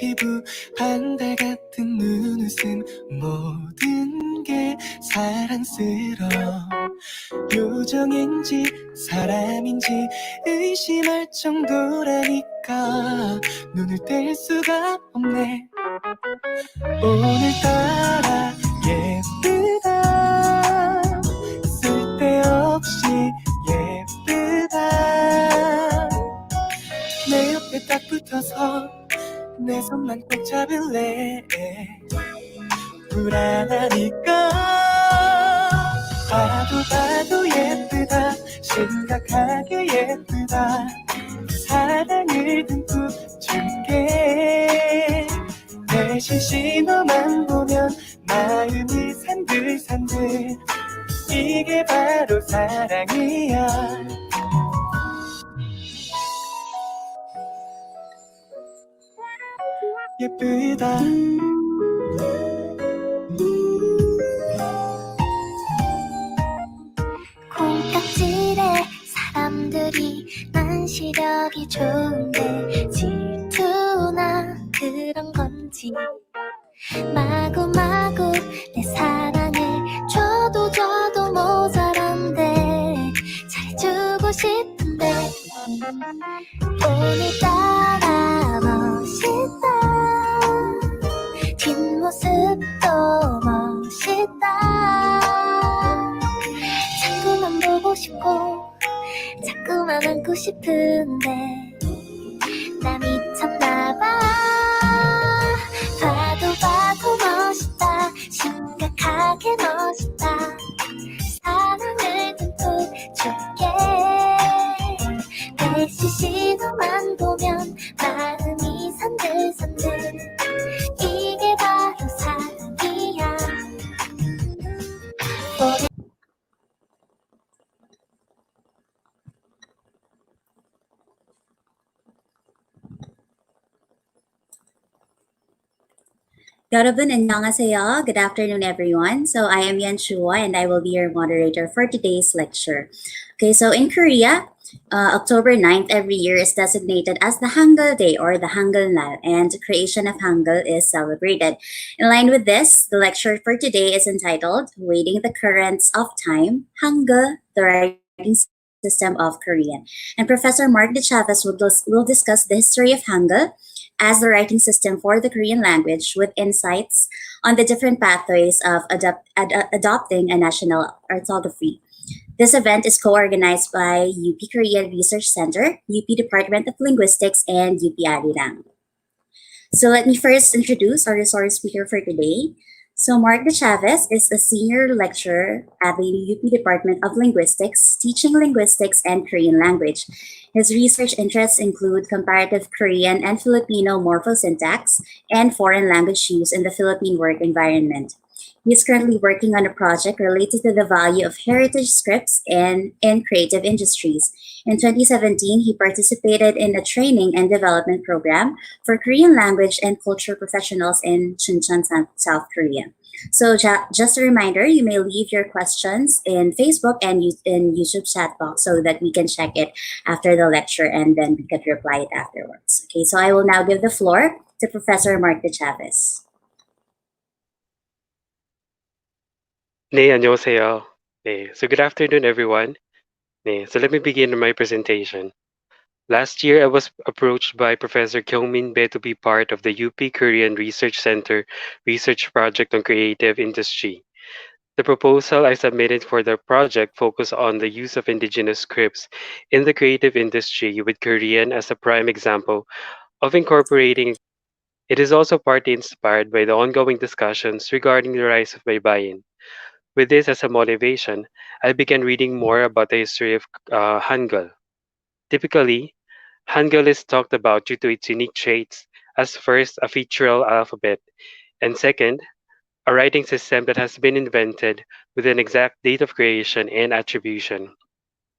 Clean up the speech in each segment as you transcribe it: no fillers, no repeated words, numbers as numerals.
피부 반달 같은 눈웃음 모든 게 사랑스러워 요정인지 사람인지 의심할 정도라니까 눈을 뗄 수가 없네 오늘따라 예쁘다 쓸데없이 예쁘다 내 옆에 딱 붙어서 내 손만 꼭 잡을래 불안하니까 봐도 예쁘다 심각하게 예쁘다 사랑을 듬뿍 줄게 대신 신호만 보면 마음이 산들산들 이게 바로 사랑이야 예쁘다 콩깍지래 사람들이 난 시력이 좋은데 질투나 그런 건지 마구마구 내 사랑을 줘도 모자란데 잘해주고 싶은데 오늘따라 멋있다 뒷모습도 멋있다 자꾸만 보고 싶고 자꾸만 안고 싶은데 나 미쳤나봐 봐도 멋있다 심각하게 멋있다 사랑을 듬뿍 줄게 대신 신호만 보면 마음이 산들산들 이게 바로 사랑이야 여러분, 안녕하세요. Good afternoon, everyone. So I am Yan Chua, and I will be your moderator for today's lecture. Okay, so in Korea, October 9th every year is designated as the Hangeul Day or the Hangeul Nal, and the creation of Hangul is celebrated. In line with this, the lecture for today is entitled Waiting the Currents of Time, Hangul, the Writing System of Korean. And Professor Mark de Chavez will discuss the history of Hangul as the writing system for the Korean language with insights on the different pathways of adopting a national orthography. This event is co-organized by UPKRC Research Center, UP Department of Linguistics, and UP Arirang. So let me first introduce our resource speaker for today. So Mark de Chavez is a senior lecturer at the UP Department of Linguistics, teaching linguistics and Korean language. His research interests include comparative Korean and Filipino morphosyntax and foreign language use in the Philippine work environment. He is currently working on a project related to the value of heritage scripts in creative industries. In 2017, he participated in a training and development program for Korean language and culture professionals in Chuncheon, South Korea. So just a reminder, you may leave your questions in Facebook and in YouTube chat box so that we can check it after the lecture and then we can reply it afterwards. Okay, so I will now give the floor to Professor Mark de Chavez. 네, 안녕하세요. So good afternoon, everyone. So let me begin my presentation. Last year, I was approached by Professor Kyungmin Bae to be part of the UP Korean Research Center research project on creative industry. The proposal I submitted for the project focused on the use of indigenous scripts in the creative industry with Korean as a prime example of incorporating. It is also partly inspired by the ongoing discussions regarding the rise of baybayin. With this as a motivation, I began reading more about the history of Hangul. Typically, Hangul is talked about due to its unique traits as first, a featural alphabet, and second, a writing system that has been invented with an exact date of creation and attribution.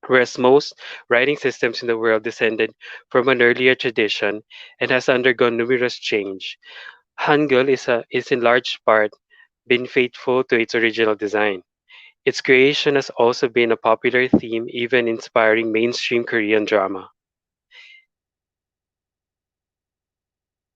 Whereas most writing systems in the world descended from an earlier tradition and has undergone numerous change, Hangul is in large part been faithful to its original design. Its creation has also been a popular theme, even inspiring mainstream Korean drama.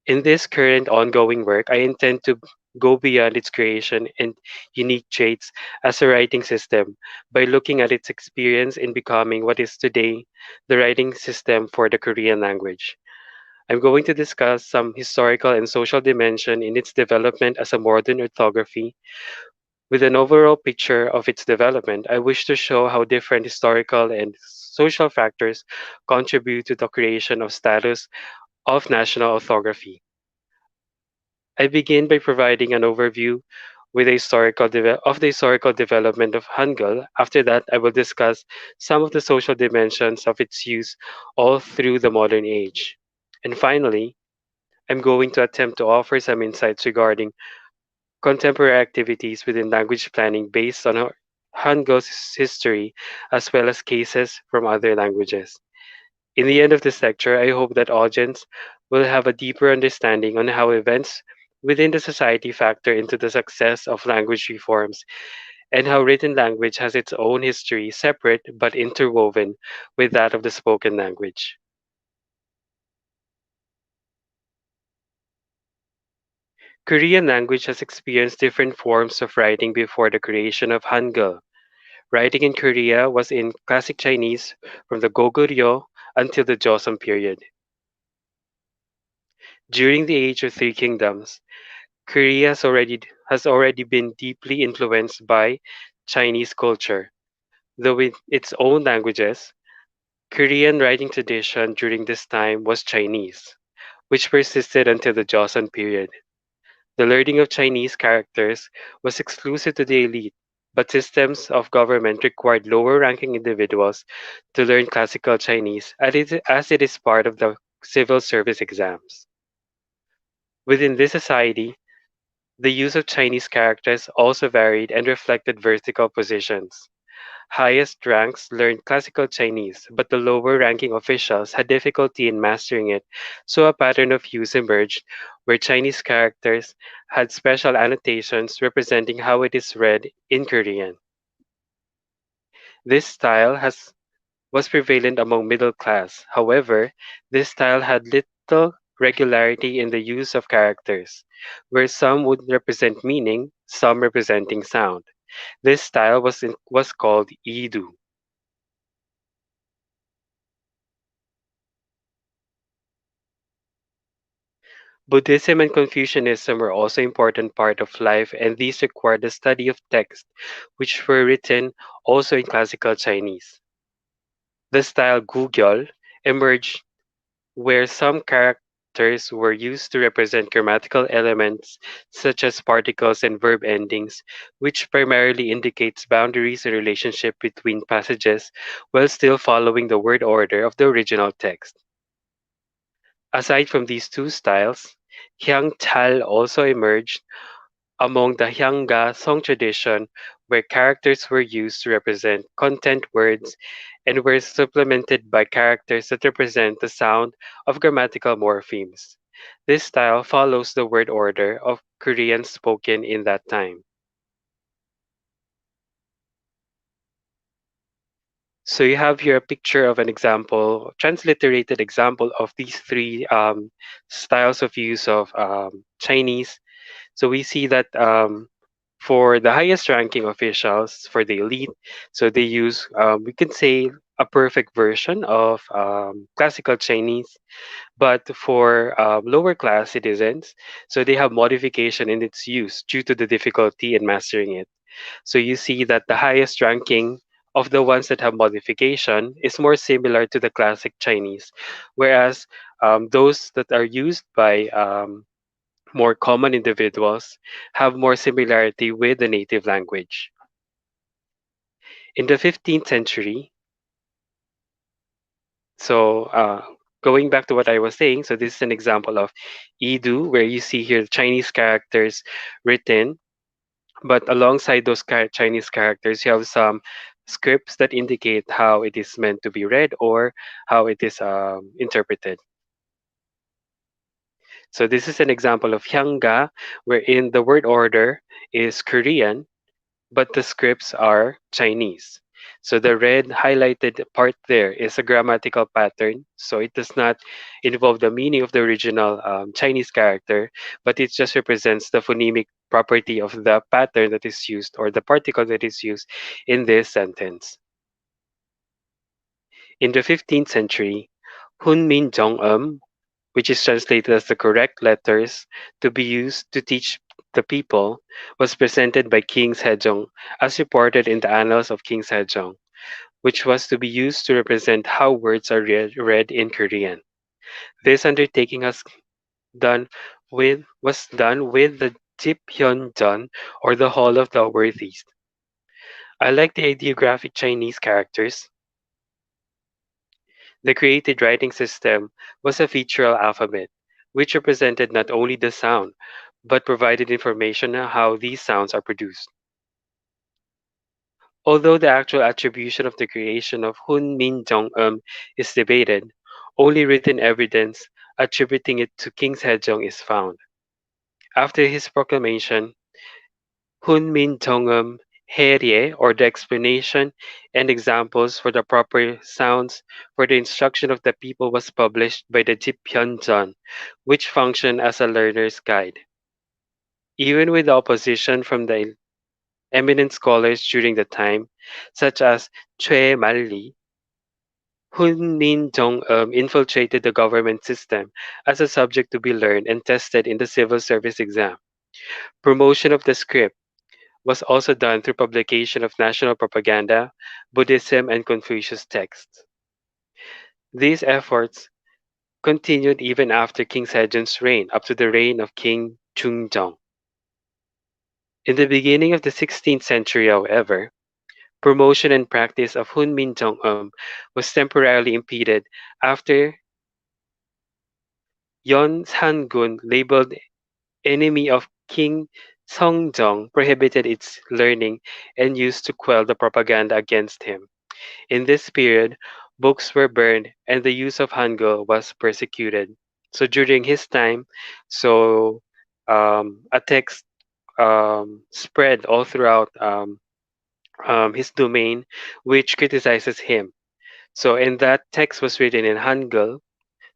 In this current ongoing work, I intend to go beyond its creation and unique traits as a writing system by looking at its experience in becoming what is today the writing system for the Korean language. I'm going to discuss some historical and social dimension in its development as a modern orthography. With an overall picture of its development, I wish to show how different historical and social factors contribute to the creation of status of national orthography. I begin by providing an overview with of the historical development of Hangul. After that, I will discuss some of the social dimensions of its use all through the modern age. And finally, I'm going to attempt to offer some insights regarding contemporary activities within language planning based on Hangul's history as well as cases from other languages. In the end of this lecture, I hope that audience will have a deeper understanding on how events within the society factor into the success of language reforms and how written language has its own history separate but interwoven with that of the spoken language. Korean language has experienced different forms of writing before the creation of Hangul. Writing in Korea was in Classic Chinese from the Goguryeo until the Joseon period. During the Age of Three Kingdoms, Korea has already been deeply influenced by Chinese culture. Though with its own languages, Korean writing tradition during this time was Chinese, which persisted until the Joseon period. The learning of Chinese characters was exclusive to the elite, but systems of government required lower ranking individuals to learn classical Chinese as it is part of the civil service exams. Within this society, the use of Chinese characters also varied and reflected vertical positions. Highest ranks learned classical Chinese, but the lower ranking officials had difficulty in mastering it, so a pattern of use emerged where Chinese characters had special annotations representing how it is read in Korean. This style was prevalent among middle class. However, this style had little regularity in the use of characters, where some would represent meaning, some representing sound. This style was called Idu. Buddhism and Confucianism were also important part of life, and these required the study of texts, which were written also in classical Chinese. The style Gugyol emerged where some characters were used to represent grammatical elements such as particles and verb endings, which primarily indicates boundaries and relationship between passages while still following the word order of the original text. Aside from these two styles, Hyangchal also emerged among the Hyangga song tradition, where characters were used to represent content words and were supplemented by characters that represent the sound of grammatical morphemes. This style follows the word order of Korean spoken in that time. So you have here a picture of an example, transliterated example of these three styles of use of Chinese. So we see that for the highest ranking officials, for the elite, so they use, we can say, a perfect version of classical Chinese. But for lower class citizens, so they have modification in its use due to the difficulty in mastering it. So you see that the highest ranking of the ones that have modification is more similar to the classic Chinese, whereas those that are used by more common individuals have more similarity with the native language. In the 15th century, so going back to what I was saying, so this is an example of Idu, where you see here Chinese characters written, but alongside those Chinese characters, you have some scripts that indicate how it is meant to be read or how it is interpreted. So this is an example of Hyangga, wherein the word order is Korean, but the scripts are Chinese. So the red highlighted part there is a grammatical pattern. So it does not involve the meaning of the original Chinese character, but it just represents the phonemic property of the pattern that is used or the particle that is used in this sentence. In the 15th century, Hunmin Jong-um, which is translated as the correct letters to be used to teach the people, was presented by King Sejong as reported in the Annals of King Sejong, which was to be used to represent how words are read in Korean. This undertaking was done with the Jipyeonjeon, or the Hall of the Worthies. I like the ideographic Chinese characters. The created writing system was a featural alphabet, which represented not only the sound, but provided information on how these sounds are produced. Although the actual attribution of the creation of Hun Min Jong is debated, only written evidence attributing it to King Sejong is found. After his proclamation, Hun Min Jong Herye, or the explanation and examples for the proper sounds for the instruction of the people, was published by the Jipyeonjeon, which functioned as a learner's guide. Even with opposition from the eminent scholars during the time, such as Choi Malli, Hun Min Jong infiltrated the government system as a subject to be learned and tested in the civil service exam. Promotion of the script was also done through publication of national propaganda, Buddhism, and Confucius texts. These efforts continued even after King Sejong's reign, up to the reign of King Jungjong. In the beginning of the 16th century, however, promotion and practice of Hunmin Jong was temporarily impeded after Yon Sangun, labeled enemy of King Seongjong, prohibited its learning and used to quell the propaganda against him. In this period, books were burned and the use of Hangul was persecuted. So during his time, so a text spread all throughout his domain, which criticizes him. So, and that text was written in Hangul.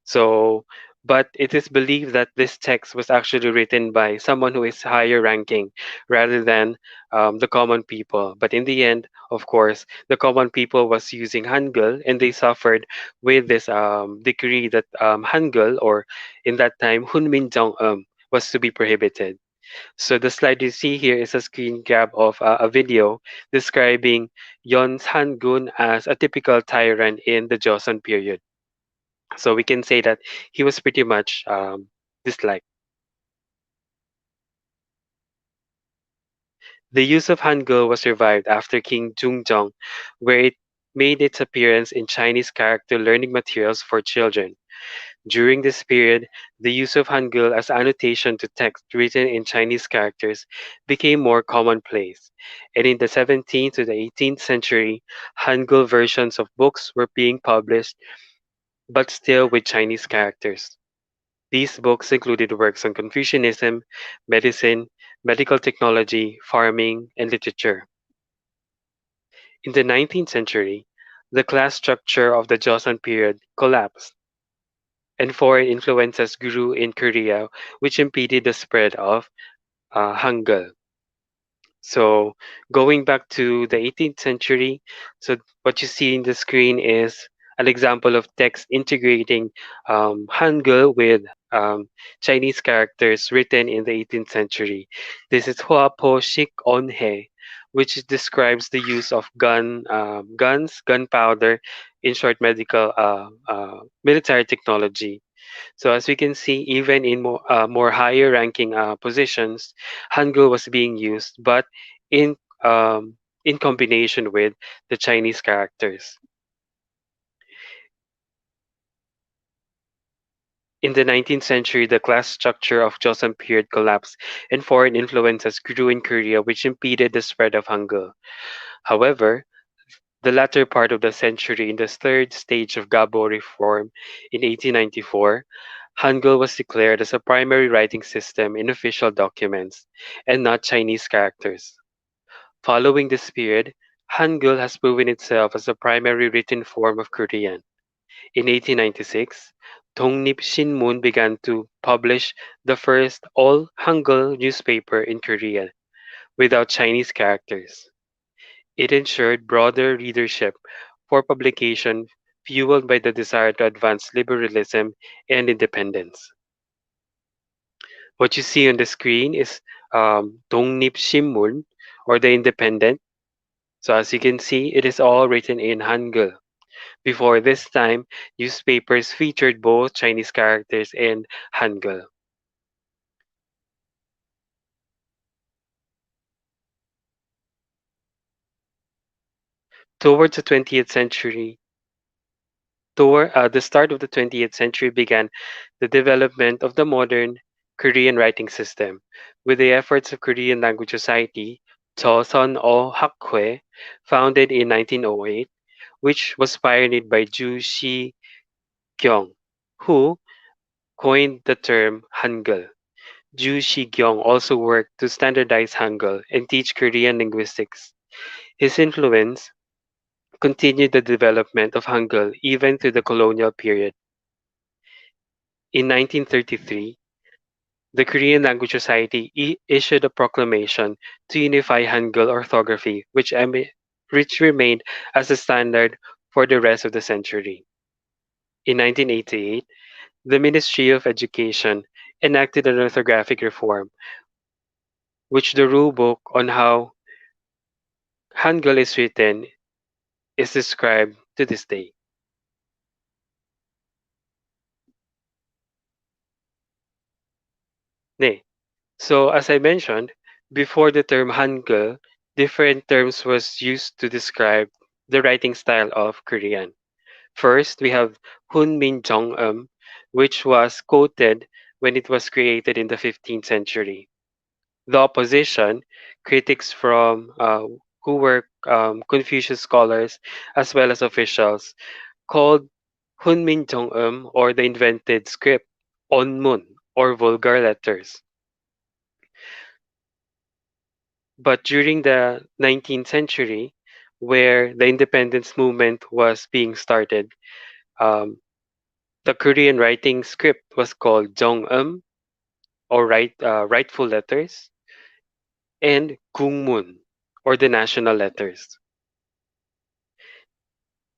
So, but it is believed that this text was actually written by someone who is higher ranking rather than the common people. But in the end, of course, the common people was using Hangul, and they suffered with this decree that Hangul, or in that time Hunmin Jong was to be prohibited. So the slide you see here is a screen grab of a video describing Yon Sangun as a typical tyrant in the Joseon period. So we can say that he was pretty much disliked. The use of Hangul was revived after King Jungjong, where it made its appearance in Chinese character learning materials for children. During this period, the use of Hangul as annotation to text written in Chinese characters became more commonplace, and in the 17th to the 18th century, Hangul versions of books were being published, but still with Chinese characters. These books included works on Confucianism, medicine, medical technology, farming, and literature. In the 19th century, the class structure of the Joseon period collapsed, and foreign influences grew in Korea, which impeded the spread of Hangul. So, going back to the 18th century, so what you see in the screen is an example of text integrating Hangul with Chinese characters written in the 18th century. This is Hua Po Shik On He, which describes the use of guns, gunpowder, in short, military technology. So as we can see, even in more higher ranking positions, Hangul was being used, but in in combination with the Chinese characters. In the 19th century, the class structure of Joseon period collapsed, and foreign influences grew in Korea, which impeded the spread of Hangul. However, the latter part of the century, in the third stage of Gabo reform in 1894, Hangul was declared as a primary writing system in official documents, and not Chinese characters. Following this period, Hangul has proven itself as the primary written form of Korean. In 1896, Dongnip Shinmun began to publish the first all Hangul newspaper in Korea without Chinese characters. It ensured broader readership for publication fueled by the desire to advance liberalism and independence. What you see on the screen is Dongnip Shinmun, or the Independent. So as you can see, it is all written in Hangul. Before this time, newspapers featured both Chinese characters and Hangul. Towards the 20th century, toward the start of the 20th century began the development of the modern Korean writing system. With the efforts of Korean Language Society, Joseon O Hakhwe, founded in 1908, which was pioneered by Ju Shi-kyung, who coined the term Hangul. Ju Shi-kyung also worked to standardize Hangul and teach Korean linguistics. His influence continued the development of Hangul even through the colonial period. In 1933, the Korean Language Society issued a proclamation to unify Hangul orthography, which remained as a standard for the rest of the century. In 1988, the Ministry of Education enacted an orthographic reform, which the rule book on how Hangul is written is described to this day. Ne. So as I mentioned, before the term Hangul, different terms was used to describe the writing style of Korean. First, we have Hunmin Jongum, which was quoted when it was created in the 15th century. The opposition, critics from who were Confucius scholars as well as officials, called Hunmin Jongum, or the invented script, Onmun, or vulgar letters. But during the 19th century, where the independence movement was being started, um, the Korean writing script was called Jongum, or rightful letters, and Gungmun, or the national letters.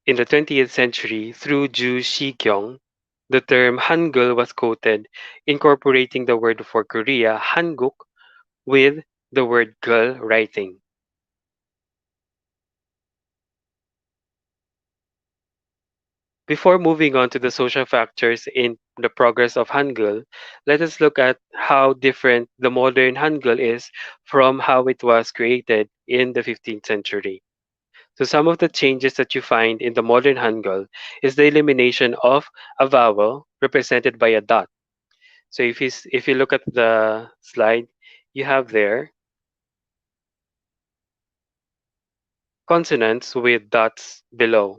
In the 20th century, through Ju Shikyong, the term Hangul was quoted, incorporating the word for Korea, Hanguk, with the word girl writing. Before moving on to the social factors in the progress of Hangul, let us look at how different the modern Hangul is from how it was created in the 15th century. So some of the changes that you find in the modern Hangul is the elimination of a vowel represented by a dot. So if you look at the slide, you have there consonants with dots below.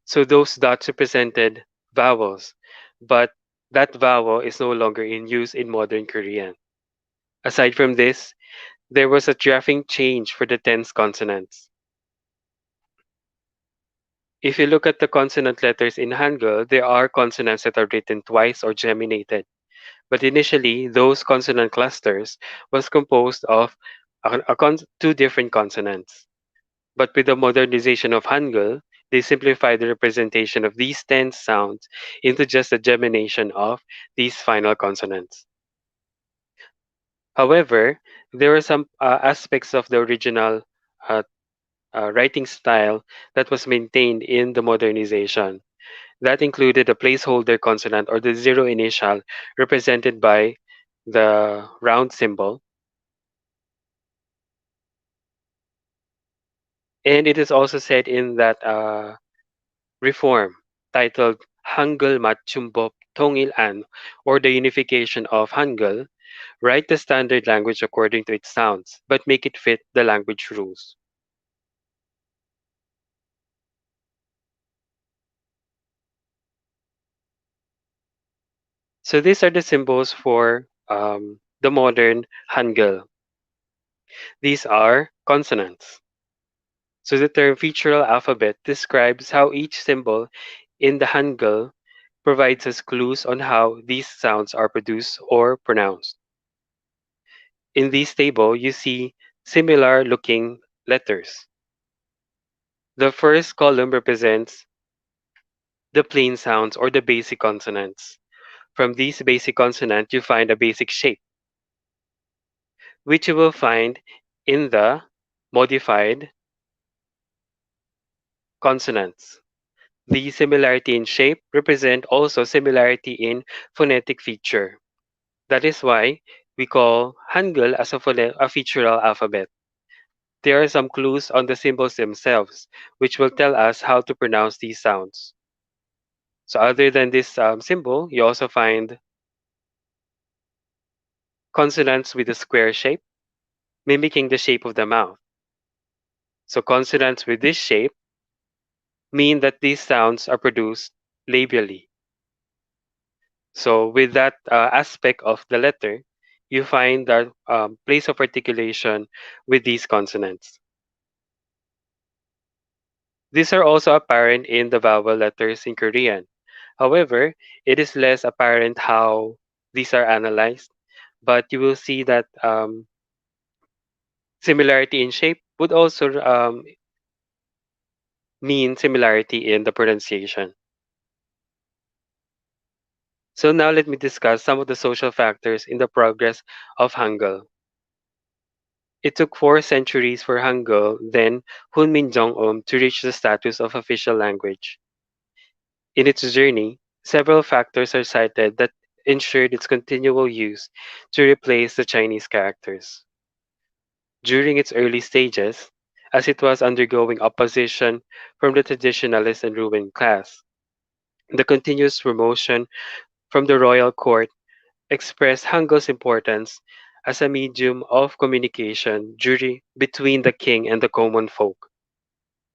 So those dots represented vowels, but that vowel is no longer in use in modern Korean. Aside from this, there was a drafting change for the tense consonants. If you look at the consonant letters in Hangul, there are consonants that are written twice or geminated. But initially, those consonant clusters was composed of two different consonants. But with the modernization of Hangul, they simplified the representation of these tense sounds into just a gemination of these final consonants. However, there are some aspects of the original uh, writing style that was maintained in the modernization. That included a placeholder consonant, or the zero initial, represented by the round symbol. And it is also said in that reform titled Hangul Matchumbop Tongil An, or the unification of Hangul, write the standard language according to its sounds, but make it fit the language rules. So these are the symbols for the modern Hangul. These are consonants. So the term featural alphabet describes how each symbol in the Hangul provides us clues on how these sounds are produced or pronounced. In this table, you see similar looking letters. The first column represents the plain sounds or the basic consonants. From these basic consonants, you find a basic shape, which you will find in the modified consonants. The similarity in shape represent also similarity in phonetic feature. That is why we call Hangul as a featural alphabet. There are some clues on the symbols themselves, which will tell us how to pronounce these sounds. So other than this symbol, you also find consonants with a square shape, mimicking the shape of the mouth. So consonants with this shape mean that these sounds are produced labially. So with that aspect of the letter, you find that place of articulation with these consonants. These are also apparent in the vowel letters in Korean. However, it is less apparent how these are analyzed, but you will see that similarity in shape would also mean similarity in the pronunciation. So now let me discuss some of the social factors in the progress of Hangul. It took 4 centuries for Hangul, then Hunmin Jeongeum, to reach the status of official language. In its journey, several factors are cited that ensured its continual use to replace the Chinese characters. During its early stages, as it was undergoing opposition from the traditionalist and ruling class, the continuous promotion from the royal court expressed Hangul's importance as a medium of communication between the king and the common folk.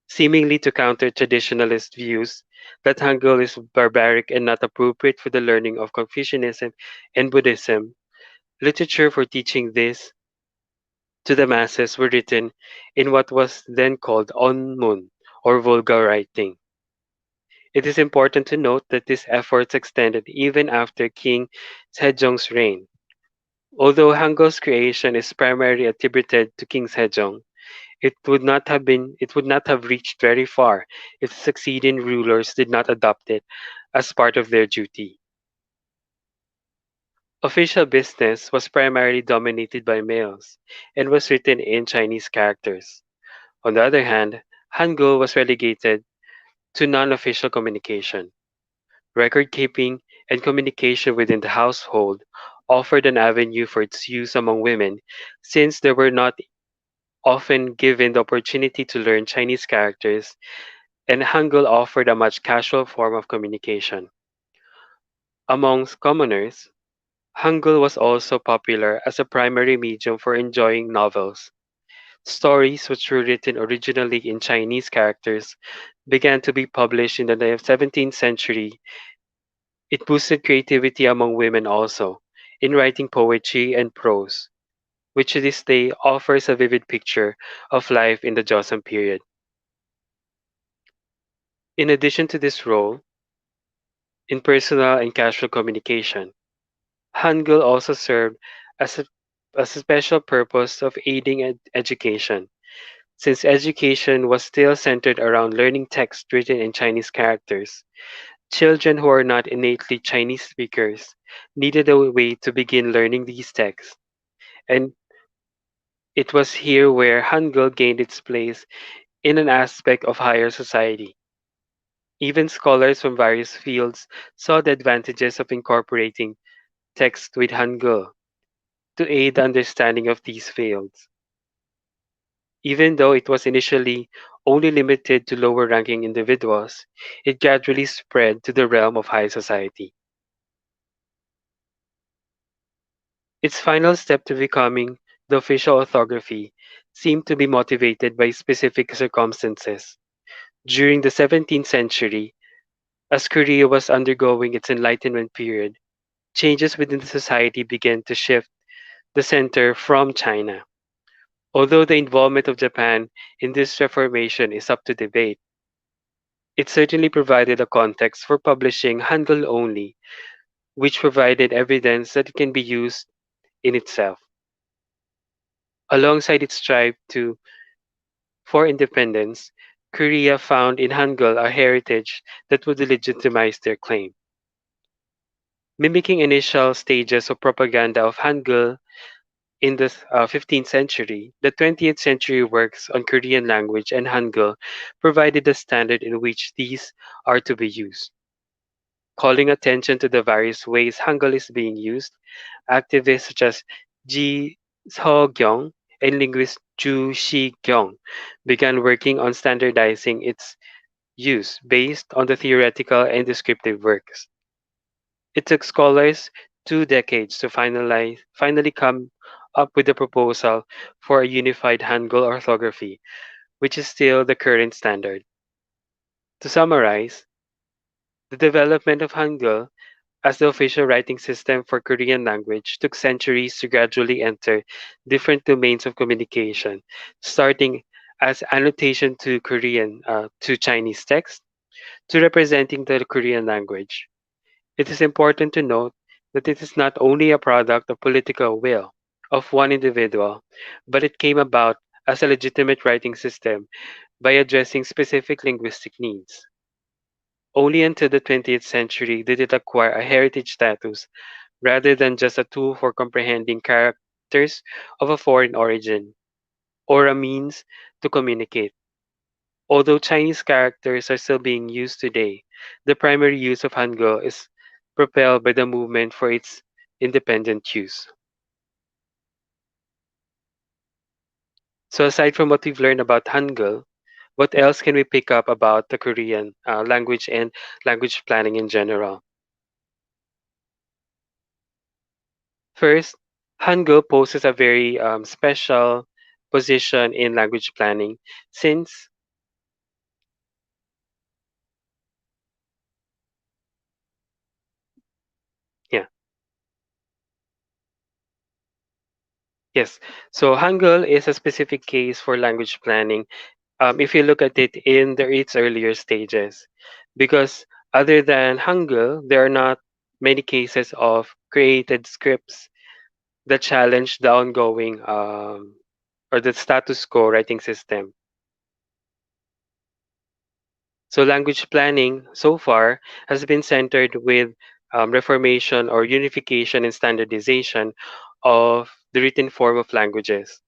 Seemingly to counter traditionalist views that Hangul is barbaric and not appropriate for the learning of Confucianism and Buddhism, literature for teaching this to the masses were written in what was then called onmun, or vulgar writing. It is important to note that these efforts extended even after King Sejong's reign. Although Hangul's creation is primarily attributed to King Sejong, it would not have reached very far if succeeding rulers did not adopt it as part of their duty. Official business was primarily dominated by males and was written in Chinese characters. On the other hand, Hangul was relegated to non-official communication. Record keeping and communication within the household offered an avenue for its use among women since they were not often given the opportunity to learn Chinese characters, and Hangul offered a much casual form of communication. Amongst commoners, Hangul was also popular as a primary medium for enjoying novels. Stories which were written originally in Chinese characters began to be published in the 17th century. It boosted creativity among women also, in writing poetry and prose, which to this day offers a vivid picture of life in the Joseon period. In addition to this role in personal and casual communication, Hangul also served as a special purpose of aiding education, since education was still centered around learning text written in Chinese characters. Children who are not innately Chinese speakers needed a way to begin learning these texts, and it was here where Hangul gained its place in an aspect of higher society. Even scholars from various fields saw the advantages of incorporating text with Hangul to aid the understanding of these fields. Even though it was initially only limited to lower ranking individuals, it gradually spread to the realm of high society. Its final step to becoming the official orthography seemed to be motivated by specific circumstances. During the 17th century, as Korea was undergoing its Enlightenment period, changes within the society began to shift the center from China. Although the involvement of Japan in this reformation is up to debate, it certainly provided a context for publishing Hangul only, which provided evidence that it can be used in itself. Alongside its strive for independence, Korea found in Hangul a heritage that would legitimize their claim. Mimicking initial stages of propaganda of Hangul in the 15th century, the 20th century works on Korean language and Hangul provided the standard in which these are to be used. Calling attention to the various ways Hangul is being used, activists such as Ji Seo-kyung and linguist Ju Si-kyung began working on standardizing its use based on the theoretical and descriptive works. It took scholars 2 decades to finally come up with a proposal for a unified Hangul orthography, which is still the current standard. To summarize, the development of Hangul as the official writing system for Korean language took centuries to gradually enter different domains of communication, starting as annotation to to Chinese text to representing the Korean language. It is important to note that it is not only a product of political will of one individual, but it came about as a legitimate writing system by addressing specific linguistic needs. Only until the 20th century did it acquire a heritage status rather than just a tool for comprehending characters of a foreign origin or a means to communicate. Although Chinese characters are still being used today, the primary use of Hangul is propelled by the movement for its independent use. So, aside from what we've learned about Hangul, what else can we pick up about the Korean language and language planning in general? First, Hangul poses a very special position in language planning since, yeah, yes. So Hangul is a specific case for language planning if you look at it in its earlier stages. Because other than Hangul, there are not many cases of created scripts that challenge the ongoing or the status quo writing system. So language planning so far has been centered with reformation or unification and standardization of the written form of languages.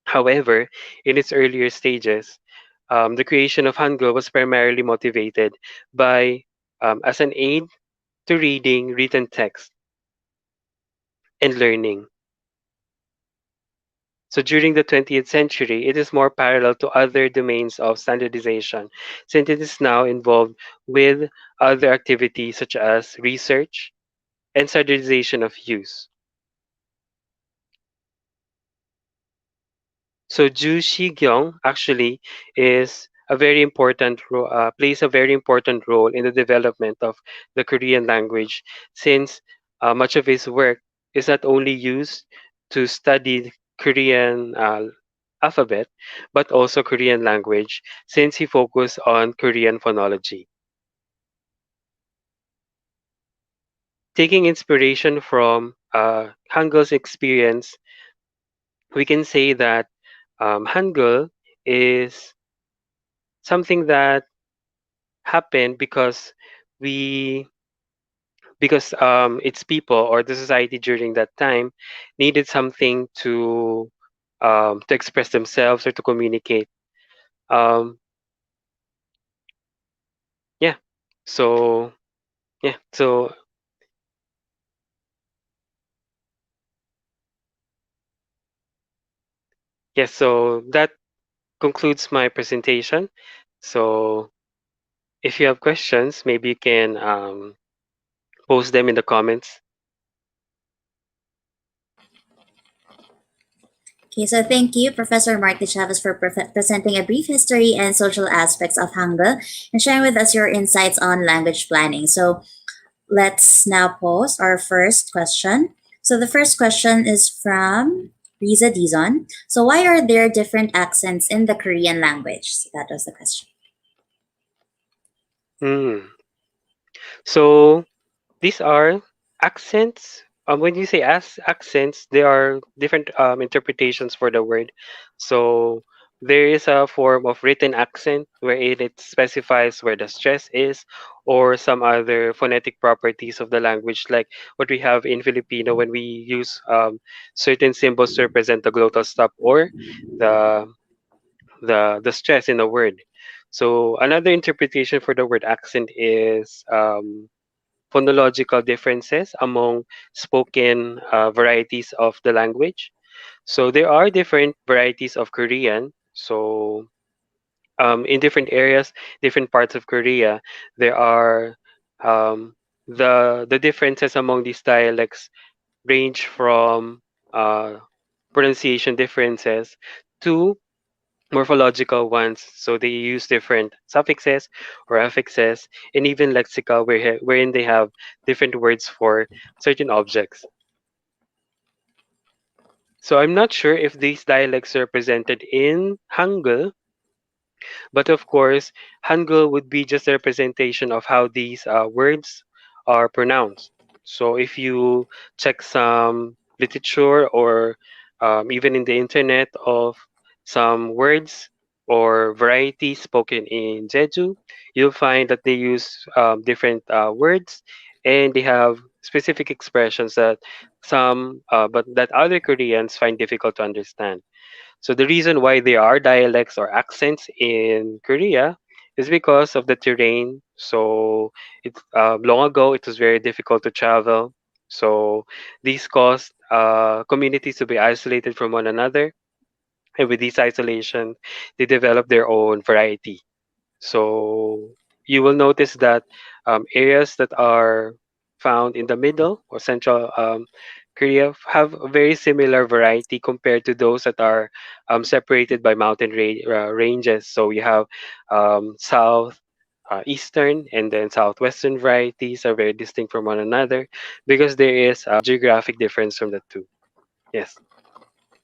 However, in its earlier stages, the creation of Hangul was primarily motivated by as an aid to reading written text and learning. So during the 20th century, it is more parallel to other domains of standardization, since it is now involved with other activities such as research and standardization of use. So Ju Shi-gyung actually is a very plays a very important role in the development of the Korean language, since much of his work is not only used to study Korean alphabet, but also Korean language, since he focused on Korean phonology. Taking inspiration from Hangul's experience, we can say that Hangul is something that happened we because its people or the society during that time needed something to express themselves or to communicate. Um, yeah. So yeah. So yes. So that concludes my presentation. So if you have questions, maybe you can post them in the comments. Okay, so thank you, Professor Mark Chavez, for presenting a brief history and social aspects of Hangul and sharing with us your insights on language planning. So let's now pose our first question. So the first question is from Riza Dizon. So why are there different accents in the Korean language? So that was the question. Mm. So these are accents. When you say accents, there are different interpretations for the word. So there is a form of written accent wherein it specifies where the stress is, or some other phonetic properties of the language, like what we have in Filipino when we use certain symbols to represent the glottal stop or the the stress in a word. So another interpretation for the word accent is phonological differences among spoken varieties of the language. So there are different varieties of Korean. So in different areas, different parts of Korea, there are um, the differences among these dialects range from pronunciation differences to morphological ones. So they use different suffixes or affixes, and even lexical, wherein they have different words for certain objects. So I'm not sure if these dialects are presented in Hangul, but of course, Hangul would be just a representation of how these words are pronounced. So if you check some literature or even in the internet of some words or varieties spoken in Jeju, you'll find that they use different words, and they have specific expressions that but that other Koreans find difficult to understand. So the reason why there are dialects or accents in Korea is because of the terrain. So long ago it was very difficult to travel. So these caused communities to be isolated from one another, and with this isolation, they developed their own variety. So you will notice that areas that are found in the middle or central Korea have a very similar variety compared to those that are separated by mountain ranges. So you have south, eastern, and then southwestern varieties are very distinct from one another because there is a geographic difference from the two. Yes.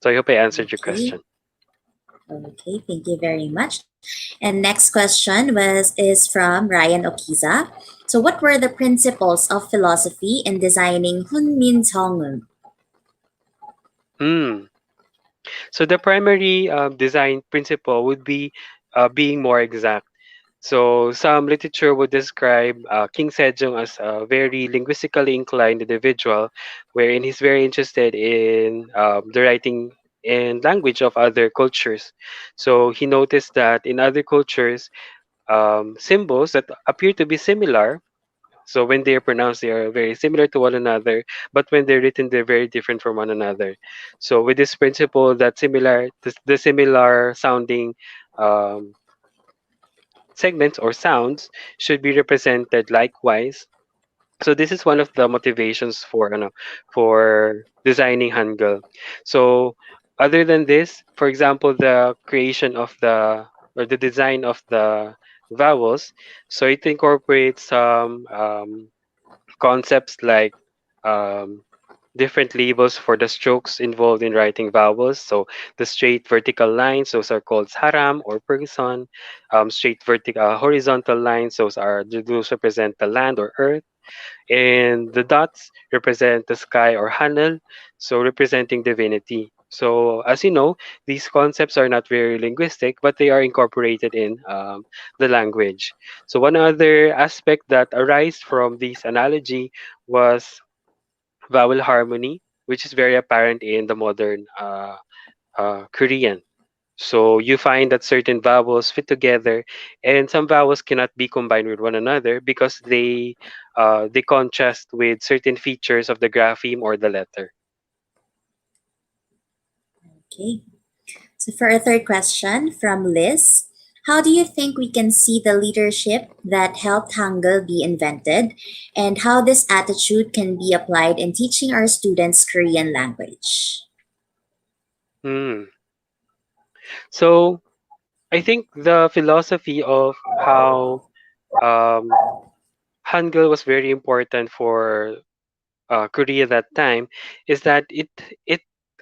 So I hope I answered your Okay. question. Okay, thank you very much. And next question is from Ryan Okiza. So what were the principles of philosophy in designing Hunmin Jeongeum? Hmm. So the primary design principle would be being more exact. So some literature would describe King Sejong as a very linguistically inclined individual, wherein he's very interested in the writing and language of other cultures. So he noticed that in other cultures, symbols that appear to be similar, so when they are pronounced, they are very similar to one another, but when they're written, they're very different from one another. So with this principle, that the similar sounding um, segments or sounds should be represented likewise. So this is one of the motivations for designing Hangul. So other than this, for example, the creation of the design of the vowels, so it incorporates some concepts like um, different labels for the strokes involved in writing vowels. So the straight vertical lines, those are called haram or person. Straight vertical horizontal lines, those represent the land or earth, and the dots represent the sky or hanel, so representing divinity. So as you know, these concepts are not very linguistic, but they are incorporated in the language. So one other aspect that arise from this analogy was vowel harmony, which is very apparent in the modern Korean. So you find that certain vowels fit together, and some vowels cannot be combined with one another because they contrast with certain features of the grapheme or the letter. Okay. So for a third question from Liz, how do you think we can see the leadership that helped Hangul be invented, and how this attitude can be applied in teaching our students Korean language? Hmm. So I think the philosophy of how um, Hangul was very important for Korea that time is that it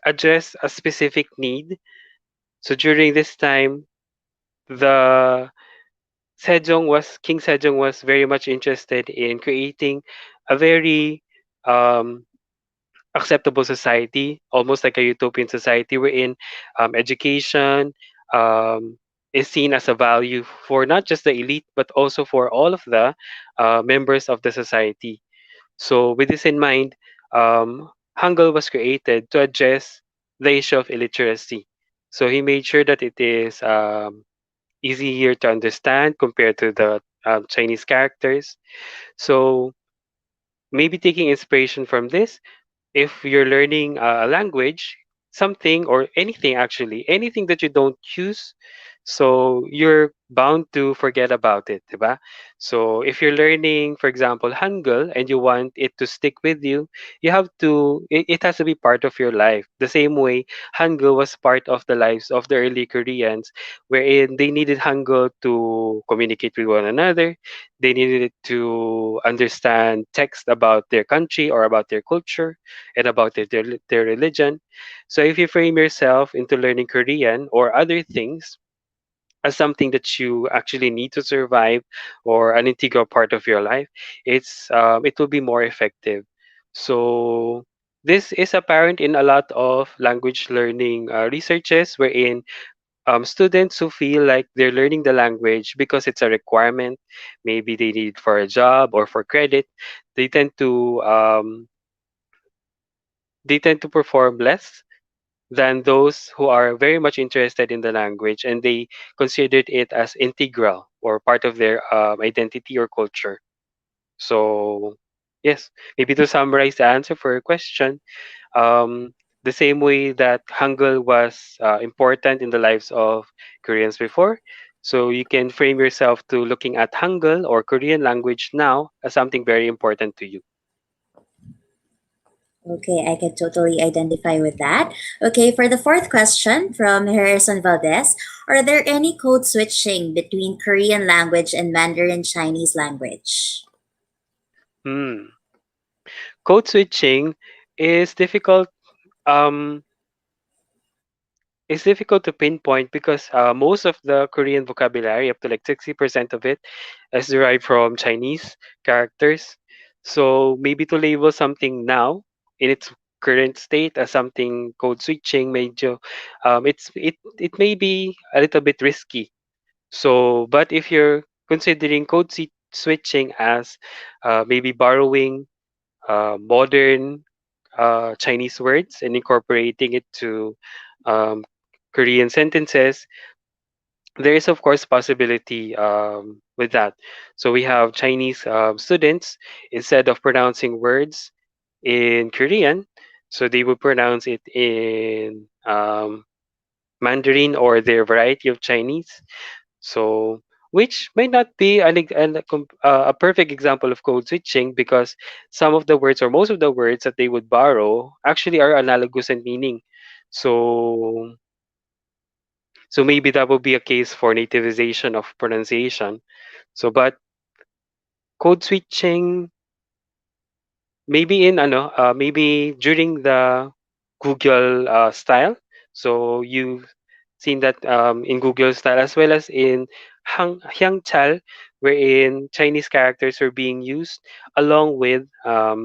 address a specific need. So during this time, the King Sejong was very much interested in creating a very um, acceptable society, almost like a utopian society wherein education um, is seen as a value for not just the elite but also for all of the members of the society. So, with this in mind, Hangul was created to address the issue of illiteracy. So, he made sure that it is easier to understand compared to the Chinese characters. So, maybe taking inspiration from this, if you're learning a language, something or anything actually, anything that you don't use, so you're bound to forget about it, diba? So if you're learning, for example, Hangul and you want it to stick with you, it has to be part of your life. The same way Hangul was part of the lives of the early Koreans, wherein they needed Hangul to communicate with one another. They needed it to understand text about their country or about their culture and about their religion. So if you frame yourself into learning Korean or other things as something that you actually need to survive or an integral part of your life, it will be more effective. So this is apparent in a lot of language learning researches wherein students who feel like they're learning the language because it's a requirement, maybe they need it for a job or for credit, they tend to um, they tend to perform less than those who are very much interested in the language and they considered it as integral or part of their identity or culture. So, yes, maybe to summarize the answer for your question, um, the same way that Hangul was important in the lives of Koreans before. So you can frame yourself to looking at Hangul or Korean language now as something very important to you. Okay, I can totally identify with that. Okay, for the fourth question from Harrison Valdez, are there any code switching between Korean language and Mandarin Chinese language? Hmm. Code switching is difficult. Um, it's difficult to pinpoint because most of the Korean vocabulary, up to like 60% of it, is derived from Chinese characters. So maybe to label something now in its current state as something code switching, it may be a little bit risky. So, but if you're considering switching as maybe borrowing modern Chinese words and incorporating it to um, Korean sentences, there is of course possibility with that. So we have Chinese students, instead of pronouncing words in Korean, so they would pronounce it in Mandarin or their variety of Chinese. So which may not be a perfect example of code switching because some of the words or most of the words that they would borrow actually are analogous in meaning. So so maybe that would be a case for nativization of pronunciation. So but code switching maybe during the Google style. So you've seen that in Google style as well as in Hyangchal, wherein Chinese characters are being used along with uh,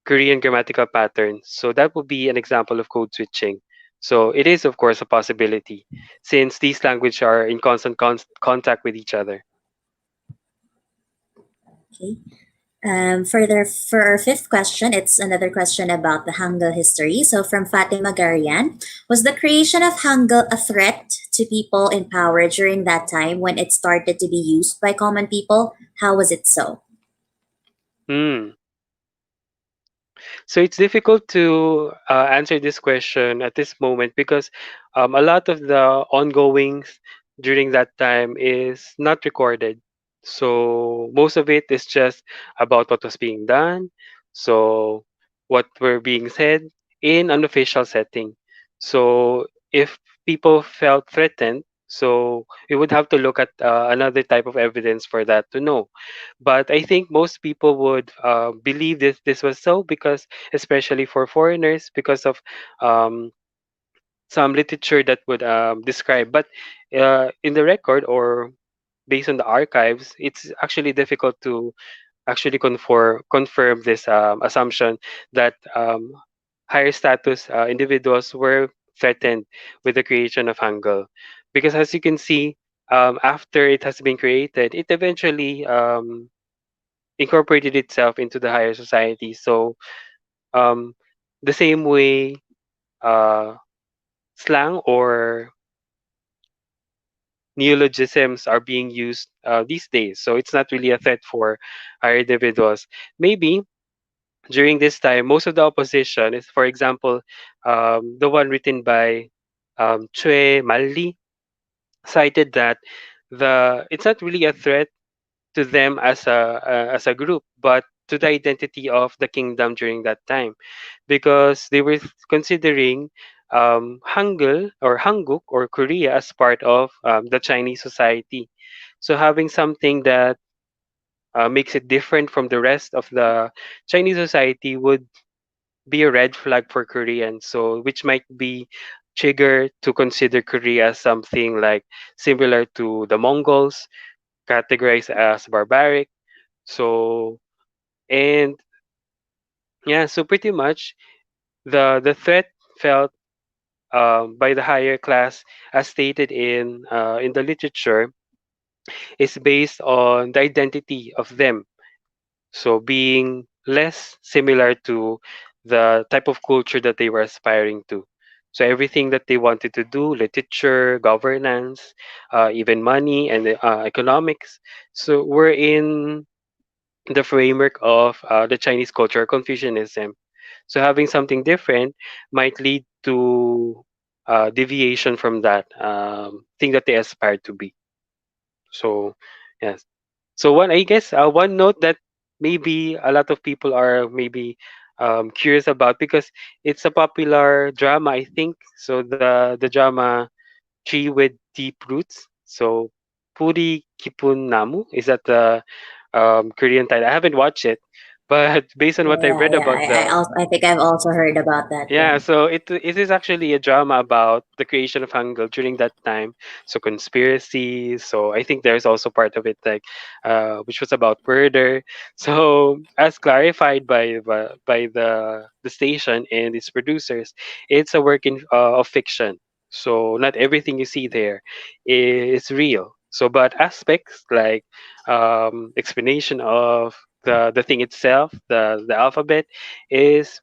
Korean grammatical patterns. So that would be an example of code switching. So it is of course a possibility since these languages are in constant contact with each other. Okay. For our fifth question, it's another question about the Hangul history. So from Fatima Garian, was the creation of Hangul a threat to people in power during that time when it started to be used by common people? How was it so? Hmm. So it's difficult to answer this question at this moment because a lot of the ongoings during that time is not recorded. So most of it is just about what was being done, so what were being said in an official setting. So if people felt threatened, So we would have to look at another type of evidence for that to know. But I think most people would believe this was so because, especially for foreigners, because of um, some literature that would describe. But in the record or based on the archives, it's actually difficult to actually confirm this assumption that higher status individuals were threatened with the creation of Hangul. Because as you can see, after it has been created, it eventually incorporated itself into the higher society. So um, the same way uh, slang or neologisms are being used these days. So it's not really a threat for higher individuals. Maybe during this time, most of the opposition is, for example, the one written by Chue Malli, cited that the it's not really a threat to them as a group, but to the identity of the kingdom during that time, because they were considering Hangul or Hanguk or Korea as part of the Chinese society. So having something that makes it different from the rest of the Chinese society would be a red flag for Koreans. So which might be trigger to consider Korea as something like similar to the Mongols, categorized as barbaric. So and yeah, so pretty much the threat felt by the higher class, as stated in the literature, is based on the identity of them. So being less similar to the type of culture that they were aspiring to. So everything that they wanted to do, literature, governance, even money and economics, so were in the framework of the Chinese culture, Confucianism. So having something different might lead to deviation from that thing that they aspire to be. So yes. So one, I guess, one note that maybe a lot of people are maybe curious about, because it's a popular drama, I think. So the drama Tree with Deep Roots. So Puri Kipun Namu, is that the Korean title? I haven't watched it, but based on what I've Yeah, read yeah. about I the also I think I've also heard about that yeah, one. so it is actually a drama about the creation of Hangul during that time. So conspiracy. So I think there's also part of it like which was about murder. So as clarified by the station and its producers, it's a work of fiction. So not everything you see there is real. So but aspects like explanation of the thing itself, the alphabet, is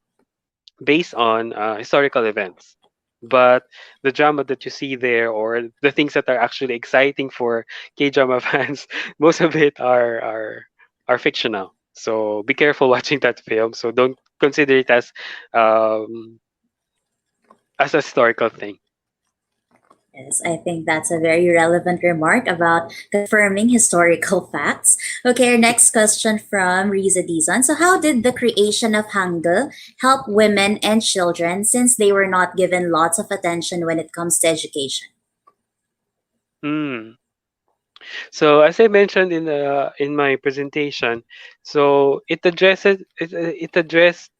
based on historical events. But the drama that you see there, or the things that are actually exciting for K drama fans, most of it are fictional. So be careful watching that film. So don't consider it um, as a historical thing. Yes, I think that's a very relevant remark about confirming historical facts. Okay, our next question from Riza Dizon. So, how did the creation of Hangul help women and children since they were not given lots of attention when it comes to education? Mm. So as I mentioned in my presentation, so it addressed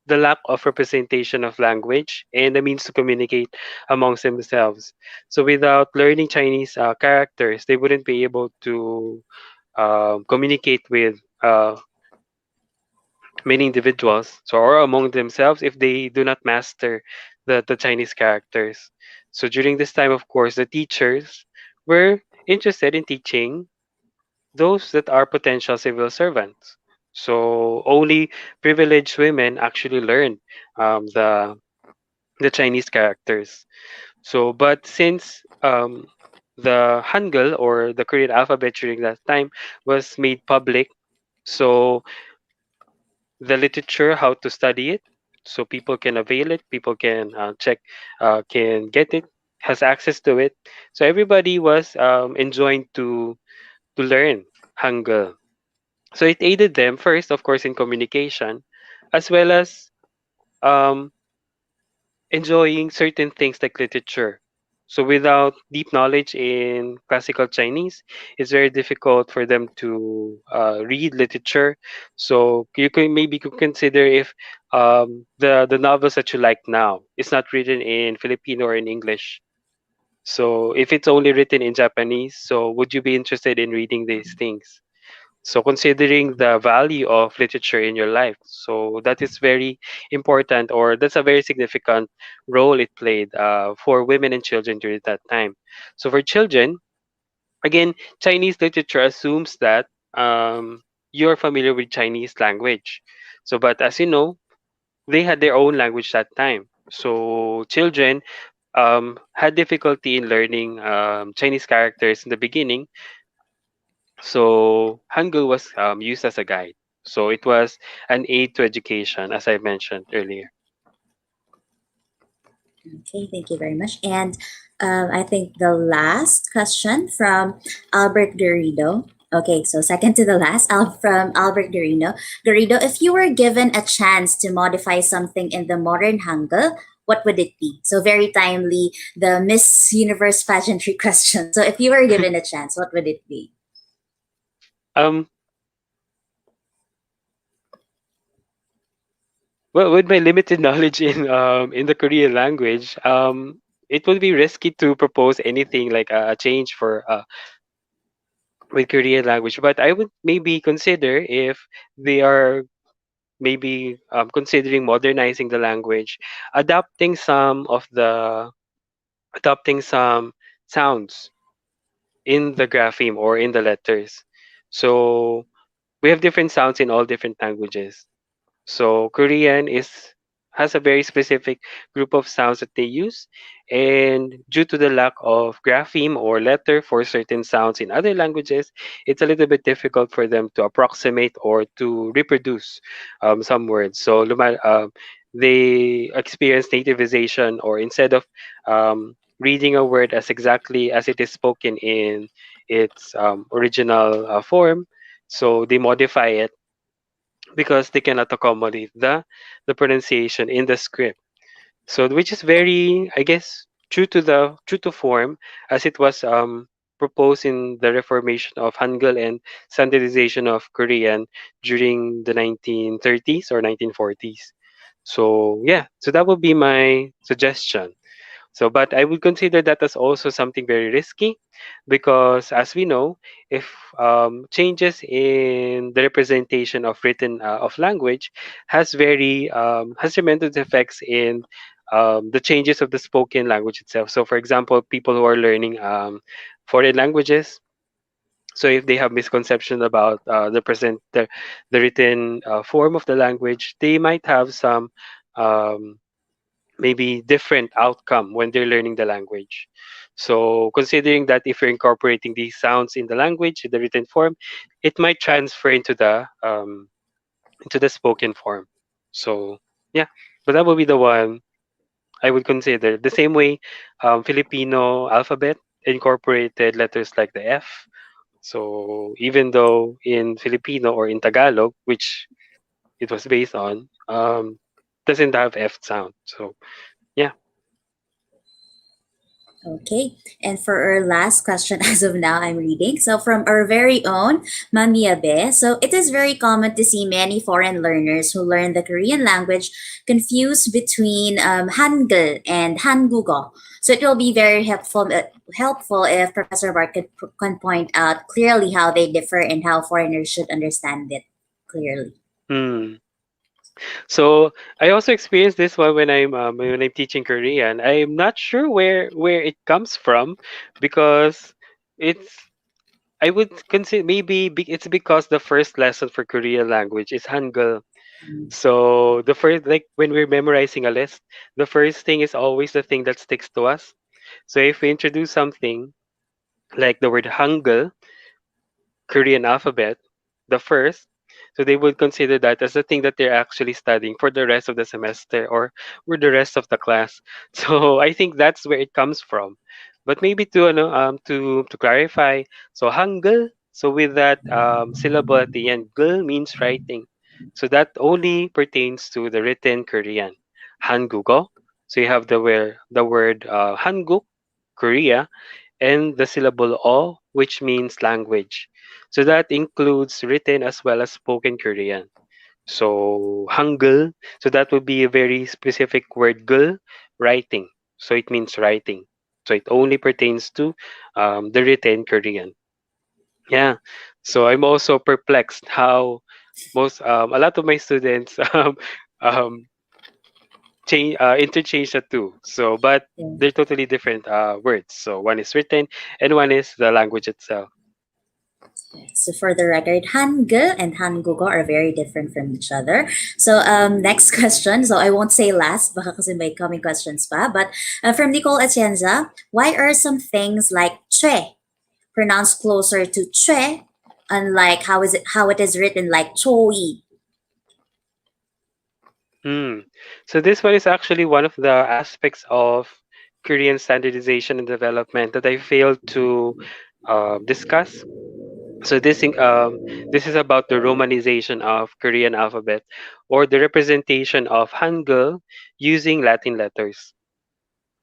the lack of representation of language and the means to communicate amongst themselves. So without learning Chinese characters, they wouldn't be able to communicate with many individuals, so or among themselves if they do not master the Chinese characters. So during this time, of course, the teachers were interested in teaching those that are potential civil servants. So only privileged women actually learn um, the the Chinese characters. So, but since the Hangul or the Korean alphabet during that time was made public, so the literature, how to study it, so people can avail it, people can check, can get it, has access to it. So everybody was enjoined to learn Hangul. So it aided them first, of course, in communication, as well as um, enjoying certain things like literature. So without deep knowledge in classical Chinese, it's very difficult for them to read literature. So you can maybe could consider if the novels that you like now is not written in Filipino or in English. So if it's only written in Japanese, so would you be interested in reading these things? So considering the value of literature in your life, so that is very important, or that's a very significant role it played for women and children during that time. So for children, again, Chinese literature assumes that you're familiar with Chinese language. So, but as you know, they had their own language that time. So children had difficulty in learning Chinese characters in the beginning, so Hangul was used as a guide. So it was an aid to education, as I mentioned earlier. Okay, thank you very much. And I think the last question from Albert Garrido. Okay, so second to the last, from Albert Garrido. Garrido, if you were given a chance to modify something in the modern Hangul, what would it be? So very timely, the Miss Universe pageantry question. So if you were given a chance, what would it be? um, well, with my limited knowledge in the Korean language, it would be risky to propose anything like a change for with Korean language. But I would maybe consider if they are maybe considering modernizing the language, adapting some of the adopting some sounds in the grapheme or in the letters. So we have different sounds in all different languages. So Korean is has a very specific group of sounds that they use, and due to the lack of grapheme or letter for certain sounds in other languages, it's a little bit difficult for them to approximate or to reproduce some words. So they experience nativization, or instead of reading a word as exactly as it is spoken in its original form, so they modify it because they cannot accommodate the pronunciation in the script. So which is very, I guess, true to form, as it was proposed in the reformation of Hangul and standardization of Korean during the 1930s or 1940s. So yeah, so that would be my suggestion. So, but I would consider that as also something very risky, because as we know, if changes in the representation of written of language has tremendous effects in the changes of the spoken language itself. So, for example, people who are learning foreign languages. So if they have misconception about the written form of the language, they might have some um, maybe different outcome when they're learning the language. So considering that if you're incorporating these sounds in the language, in the written form, it might transfer into the spoken form. So yeah, but that would be the one I would consider. The same way Filipino alphabet incorporated letters like the F. So even though in Filipino or in Tagalog, which it was based on, doesn't have F sound. So yeah. Okay, and for our last question, as of now, I'm reading. So, from our very own Mami Abe. So, it is very common to see many foreign learners who learn the Korean language confused between Hangul and Hangugo. So, it will be very helpful if Professor Bart can point out clearly how they differ and how foreigners should understand it clearly. Hmm. So I also experienced this one when I'm teaching Korean. I'm not sure where it comes from, because it's I would consider it's because the first lesson for Korean language is Hangul. So the first, like when we're memorizing a list, the first thing is always the thing that sticks to us. So if we introduce something like the word Hangul, Korean alphabet, the first, so they would consider that as the thing that they're actually studying for the rest of the semester or for the rest of the class. So I think that's where it comes from. But maybe to clarify, so Hangul, so with that syllable at the end, gul means writing. So that only pertains to the written Korean. Hangugo. So you have the word Hanguk, Korea, and the syllable O, which means language. So that includes written as well as spoken Korean. So Hangeul, so that would be a very specific word, gul, writing. So it means writing. So it only pertains to the written Korean. Yeah. So I'm also perplexed how a lot of my students um, interchange the two. So, but Yeah. they're totally different words. So one is written and one is the language itself. So for the record, Hangul and Hangugo are very different from each other. So next question. So I won't say last, baka kasi may coming questions pa. But from Nicole Atienza, why are some things like che pronounced closer to che, unlike how it is written like choi? Hmm. So this one is actually one of the aspects of Korean standardization and development that I failed to discuss. So this is about the romanization of Korean alphabet or the representation of Hangul using Latin letters.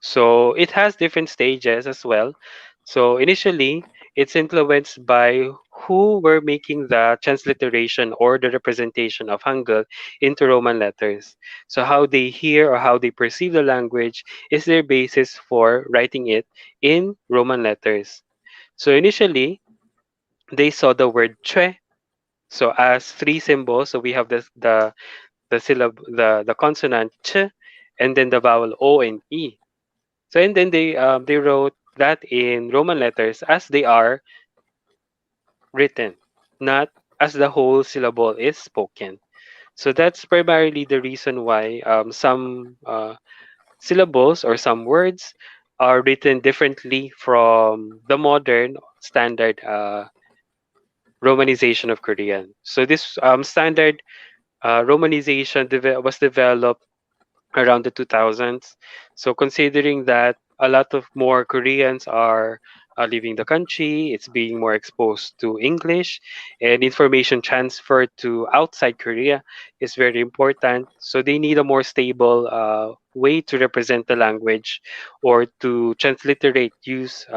So it has different stages as well. So initially, it's influenced by who were making the transliteration or the representation of Hangul into Roman letters. So how they hear or how they perceive the language is their basis for writing it in Roman letters. So initially, they saw the word che, so as three symbols. So we have the consonant ch, and then the vowel o and e. So and then they wrote that in Roman letters as they are written, not as the whole syllable is spoken. So that's primarily the reason why some syllables or some words are written differently from the modern standard romanization of Korean. So this standard romanization was developed around the 2000s. So considering that a lot of more Koreans are leaving the country, it's being more exposed to English, and information transfer to outside Korea is very important. So they need a more stable way to represent the language or to transliterate words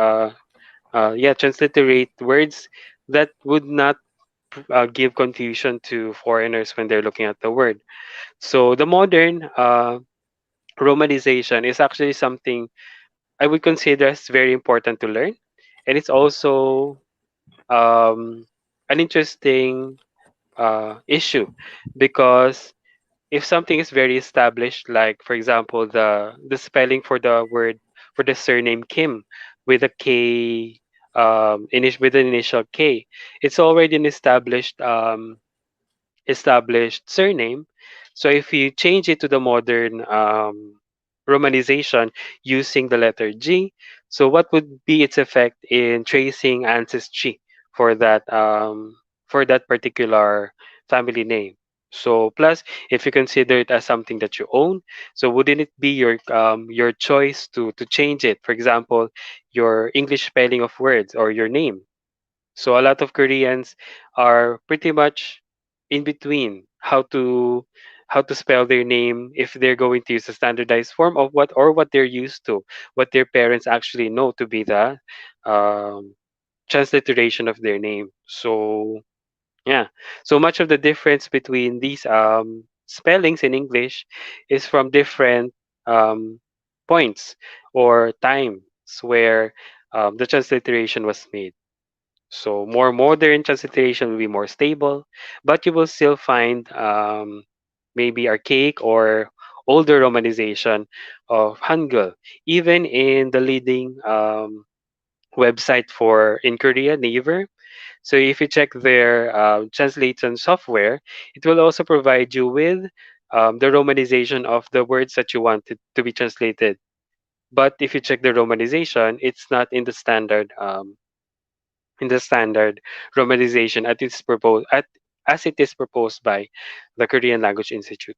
that would not give confusion to foreigners when they're looking at the word. So the modern romanization is actually something I would consider as very important to learn, and it's also um, an interesting issue because if something is very established, like for example the spelling for the word for the surname Kim with a K with an initial K, it's already an established surname. So if you change it to the modern romanization using the letter G, so what would be its effect in tracing ancestry for that particular family name? So plus, if you consider it as something that you own, so wouldn't it be your choice to change it? For example, your English spelling of words or your name. So a lot of Koreans are pretty much in between how to spell their name if they're going to use a standardized form of what they're used to, what their parents actually know to be the um, transliteration of their name. So yeah, so much of the difference between these spellings in English is from different um, points or times where the transliteration was made. So more modern transliteration will be more stable, but you will still find maybe archaic or older romanization of Hangul, even in the leading website for in Korea, Naver. So if you check their translation software, it will also provide you with the romanization of the words that you want to be translated. But if you check the romanization, it's not in the standard romanization as it is proposed by the Korean Language Institute.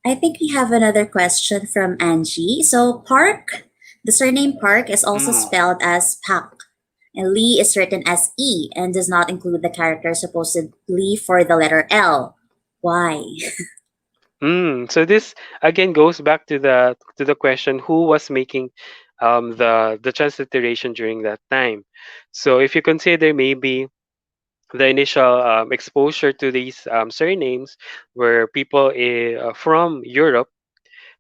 I think we have another question from Angie. So Park, the surname Park is also Mm. spelled as Pak. And Lee is written as E and does not include the character supposedly for the letter L. Why? So this again goes back to the question who was making the transliteration during that time. So if you consider maybe the initial exposure to these surnames were people from Europe.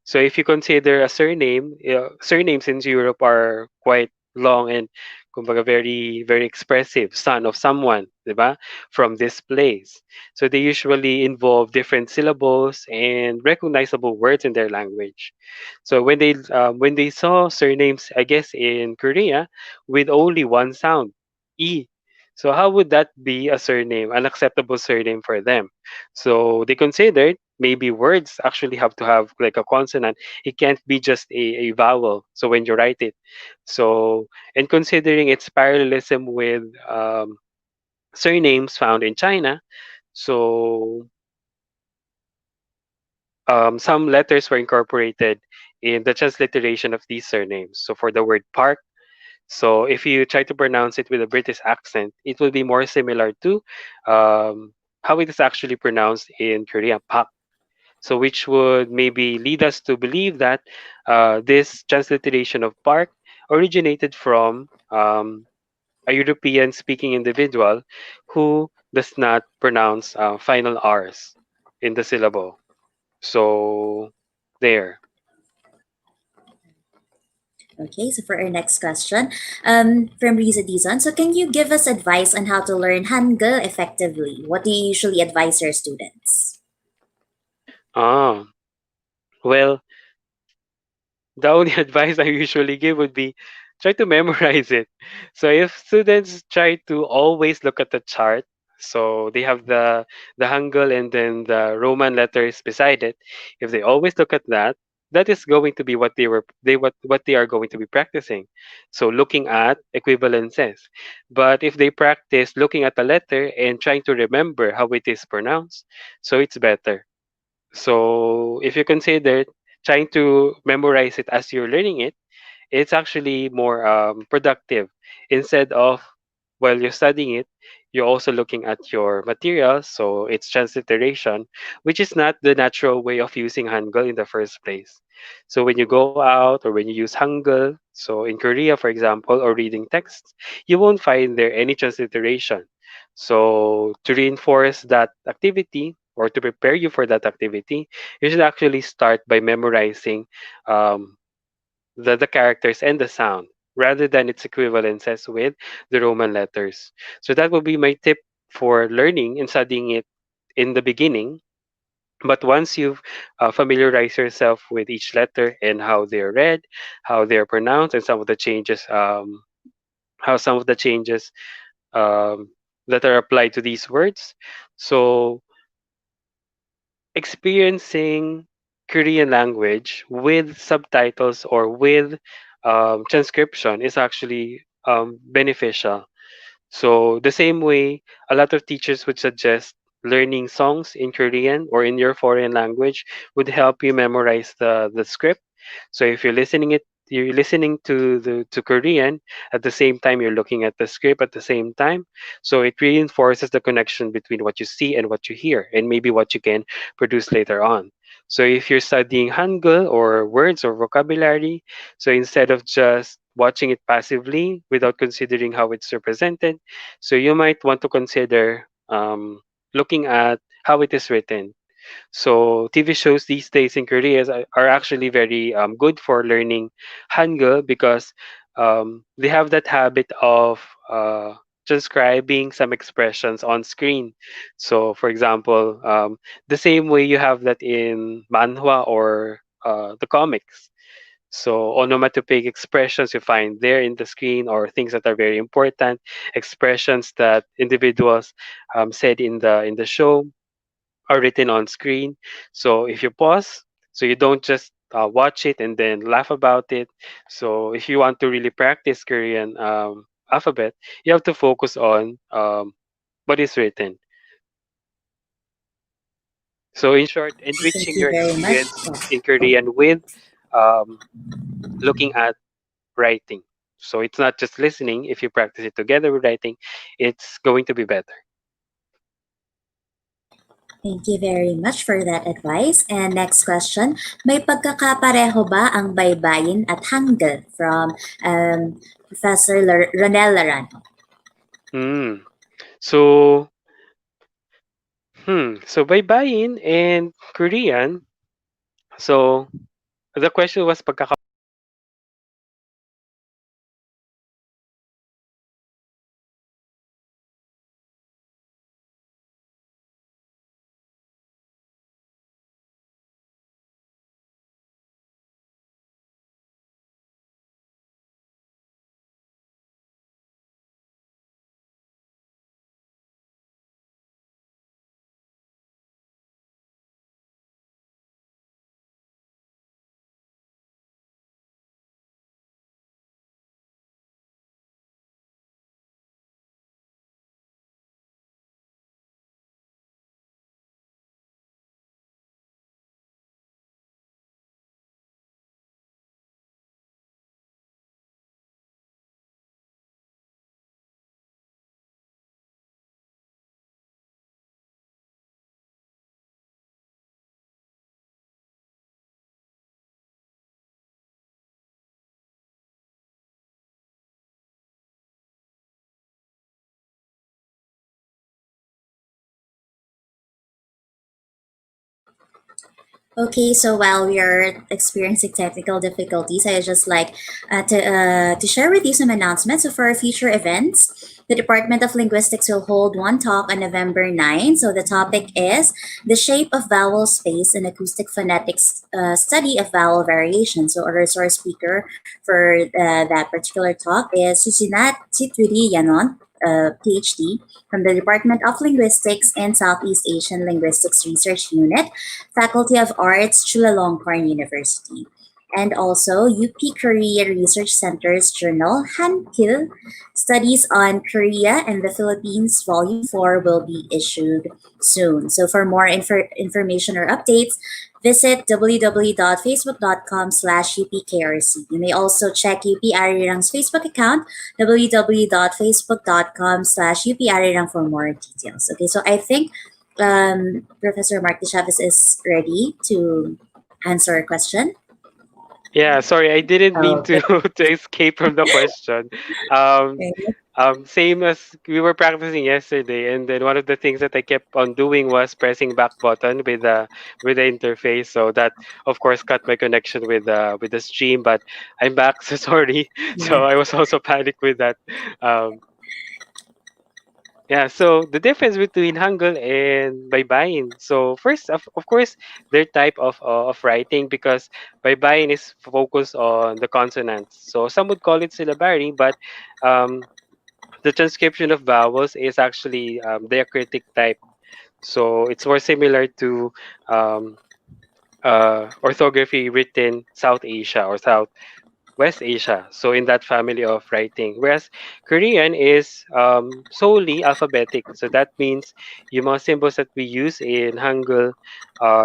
So if you consider a surname, surnames in Europe are quite long and kumbaga very expressive, son of someone, 'di ba? From this place. So they usually involve different syllables and recognizable words in their language. So when they saw surnames, I guess in Korea, with only one sound, e. So how would that be a surname, an acceptable surname for them? So they considered maybe words actually have to have like a consonant. It can't be just a vowel. So when you write it, so and considering its parallelism with surnames found in China, so some letters were incorporated in the transliteration of these surnames. So for the word park, so if you try to pronounce it with a British accent, it will be more similar to how it is actually pronounced in Korean, Pak. So which would maybe lead us to believe that this transliteration of park originated from a European speaking individual who does not pronounce final R's in the syllable. So there. Okay, so for our next question, from Riza Dizon. So can you give us advice on how to learn Hangul effectively? What do you usually advise your students? Ah, well, the only advice I usually give would be try to memorize it. So if students try to always look at the chart, so they have the Hangul and then the Roman letters beside it. If they always look at that, that is going to be what what they are going to be practicing. So looking at equivalences. But if they practice looking at the letter and trying to remember how it is pronounced, so it's better. So if you consider trying to memorize it as you're learning it, it's actually more productive. Instead of while you're studying it, you're also looking at your materials, so it's transliteration, which is not the natural way of using Hangul in the first place. So when you go out or when you use Hangul, so in Korea, for example, or reading texts, you won't find there any transliteration. So to reinforce that activity or to prepare you for that activity, you should actually start by memorizing um, the characters and the sound rather than its equivalences with the Roman letters. So that would be my tip for learning and studying it in the beginning. But once you've familiarized yourself with each letter and how they're read, how they're pronounced, and some of the changes, how some of the changes um, that are applied to these words, so experiencing Korean language with subtitles or with transcription is actually beneficial. So the same way, a lot of teachers would suggest learning songs in Korean or in your foreign language would help you memorize the script. So if you're listening to the to Korean at the same time you're looking at the script at the same time. So it reinforces the connection between what you see and what you hear and maybe what you can produce later on. So if you're studying Hangul or words or vocabulary, so instead of just watching it passively without considering how it's represented, so you might want to consider looking at how it is written. So TV shows these days in Korea are actually very good for learning Hangul because they have that habit of transcribing some expressions on screen. So, for example, the same way you have that in manhwa or the comics. So onomatopoeic expressions you find there in the screen or things that are very important, expressions that individuals said in the show are written on screen. So if you pause, so you don't just watch it and then laugh about it. So if you want to really practice Korean alphabet, you have to focus on what is written. So in short, Thank enriching you your very much. experience in Korean with um, looking at writing. So it's not just listening. If you practice it together with writing, it's going to be better. Thank you very much for that advice. And next question, may pagkakapareho ba ang baybayin at Hangeul from Professor Ronel Laran? Hmm. So, so baybayin and Korean. So, the question was pagkaka. Okay, so while we are experiencing technical difficulties, I just like to share with you some announcements. So for our future events, the Department of Linguistics will hold one talk on November 9. So the topic is the shape of vowel space and acoustic phonetics study of vowel variation. So our resource speaker for that particular talk is Susinat Chitwiri Yanon, PhD from the Department of Linguistics and Southeast Asian Linguistics Research Unit, Faculty of Arts, Chulalongkorn University. And also, UP Korea Research Center's journal, Hangeul, Studies on Korea and the Philippines, Volume 4, will be issued soon. So for more information or updates, visit www.facebook.com/UPKRC. You may also check UP Arirang's Facebook account, www.facebook.com/UP for more details. Okay, so I think Professor Mark Chavez is ready to answer a question. Yeah, sorry, I didn't mean to Okay. to escape from the question. Um, Same as we were practicing yesterday, and then one of the things that I kept on doing was pressing back button with the interface. So that, of course, cut my connection with the stream. But I'm back, so sorry. So Yeah. I was also panicked with that. Um, yeah, so the difference between Hangul and Baybayin. So first, of course, their type of writing, because Baybayin is focused on the consonants. So some would call it syllabary, but um, the transcription of vowels is actually diacritic type. So it's more similar to um, orthography written South Asia or South West Asia, so in that family of writing. Whereas Korean is solely alphabetic, so that means yung mga symbols that we use in Hangul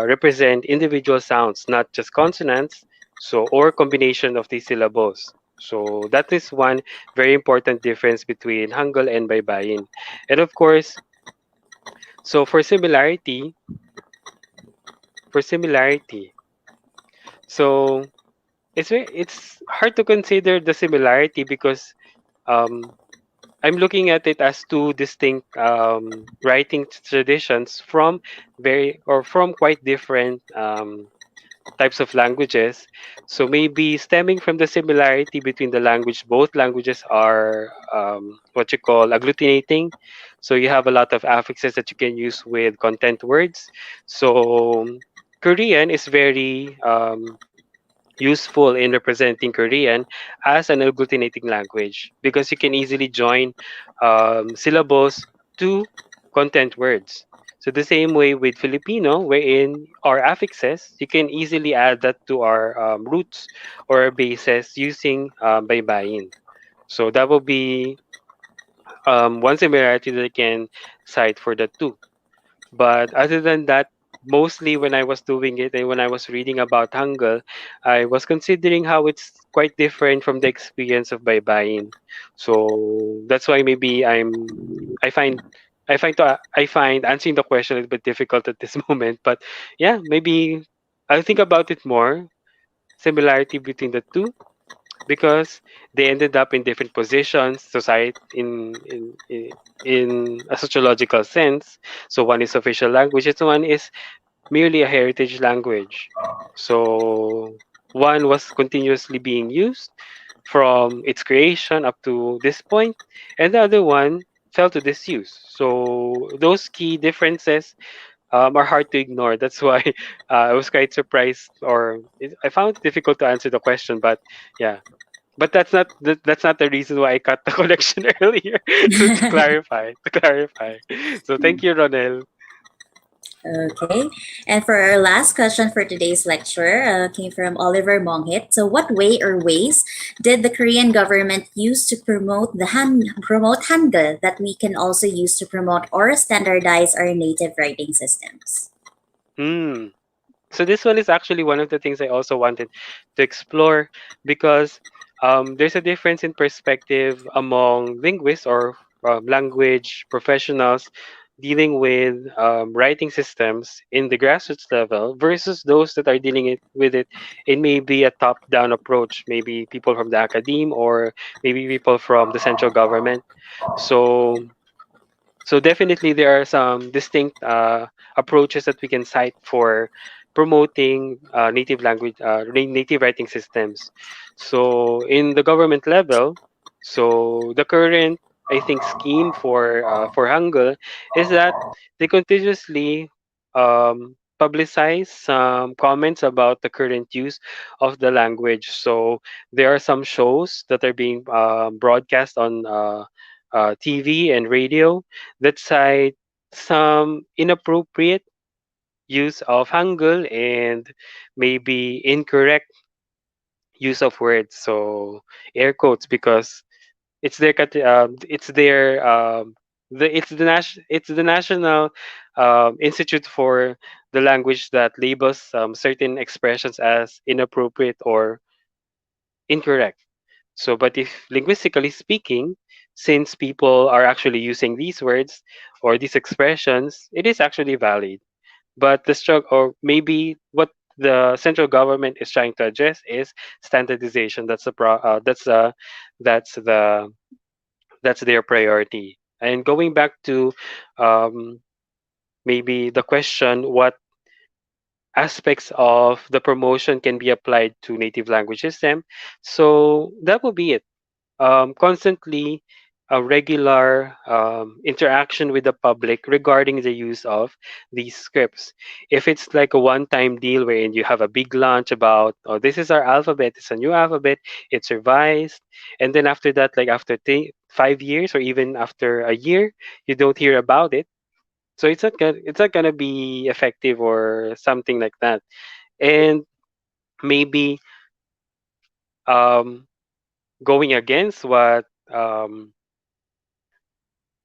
represent individual sounds, not just consonants, so or combination of these syllables. So that is one very important difference between Hangul and Baybayin. And of course, so for similarity, so it's hard to consider the similarity because um, I'm looking at it as two distinct writing traditions from from quite different types of languages. So maybe stemming from the similarity between the language, both languages are what you call agglutinating. So you have a lot of affixes that you can use with content words. So Korean is very useful in representing Korean as an agglutinating language because you can easily join syllables to content words. So the same way with Filipino, wherein our affixes, you can easily add that to our roots or bases using baybayin. So that will be one similarity that I can cite for the two. But other than that, mostly when I was doing it and when I was reading about Hangul, I was considering how it's quite different from the experience of baybayin. So that's why maybe I find I find answering the question a little bit difficult at this moment. But yeah, maybe I'll think about it more. Similarity between the two because they ended up in different positions, society in a sociological sense. So one is official language, and one is merely a heritage language. So one was continuously being used from its creation up to this point, and the other one fell to disuse. So those key differences are hard to ignore. That's why I was quite surprised, or I found it difficult to answer the question. But yeah, but that's not the reason why I cut the collection earlier. To clarify, to clarify. So thank you, Ronel. Okay. And for our last question for today's lecture, came from Oliver Monghit. So, what way or ways did the Korean government use to promote Hangul that we can also use to promote or standardize our native writing systems? Hmm. So this one is actually one of the things I also wanted to explore because there's a difference in perspective among linguists or language professionals dealing with writing systems in the grassroots level versus those that are dealing with it in maybe a top-down approach, maybe people from the academe or maybe people from the central government. So so definitely there are some distinct approaches that we can cite for promoting native writing systems. So in the government level, so the current I think scheme for Hangul is that they continuously publicize some comments about the current use of the language. So there are some shows that are being broadcast on TV and radio that cite some inappropriate use of Hangul and maybe incorrect use of words. So air quotes because it's their it's the national institute for the language that labels certain expressions as inappropriate or incorrect. So, but if linguistically speaking, since people are actually using these words or these expressions, it is actually valid. But the struggle, or maybe what the central government is trying to address is standardization. That's the that's their priority. And going back to um, maybe the question, what aspects of the promotion can be applied to native language system? So that will be it constantly a regular interaction with the public regarding the use of these scripts. If it's like a one-time deal wherein you have a big launch about, oh, this is our alphabet, it's a new alphabet, it's revised, and then after that, like after 5 years or even after a year, you don't hear about it. So it's not gonna be effective or something like that. And maybe um, going against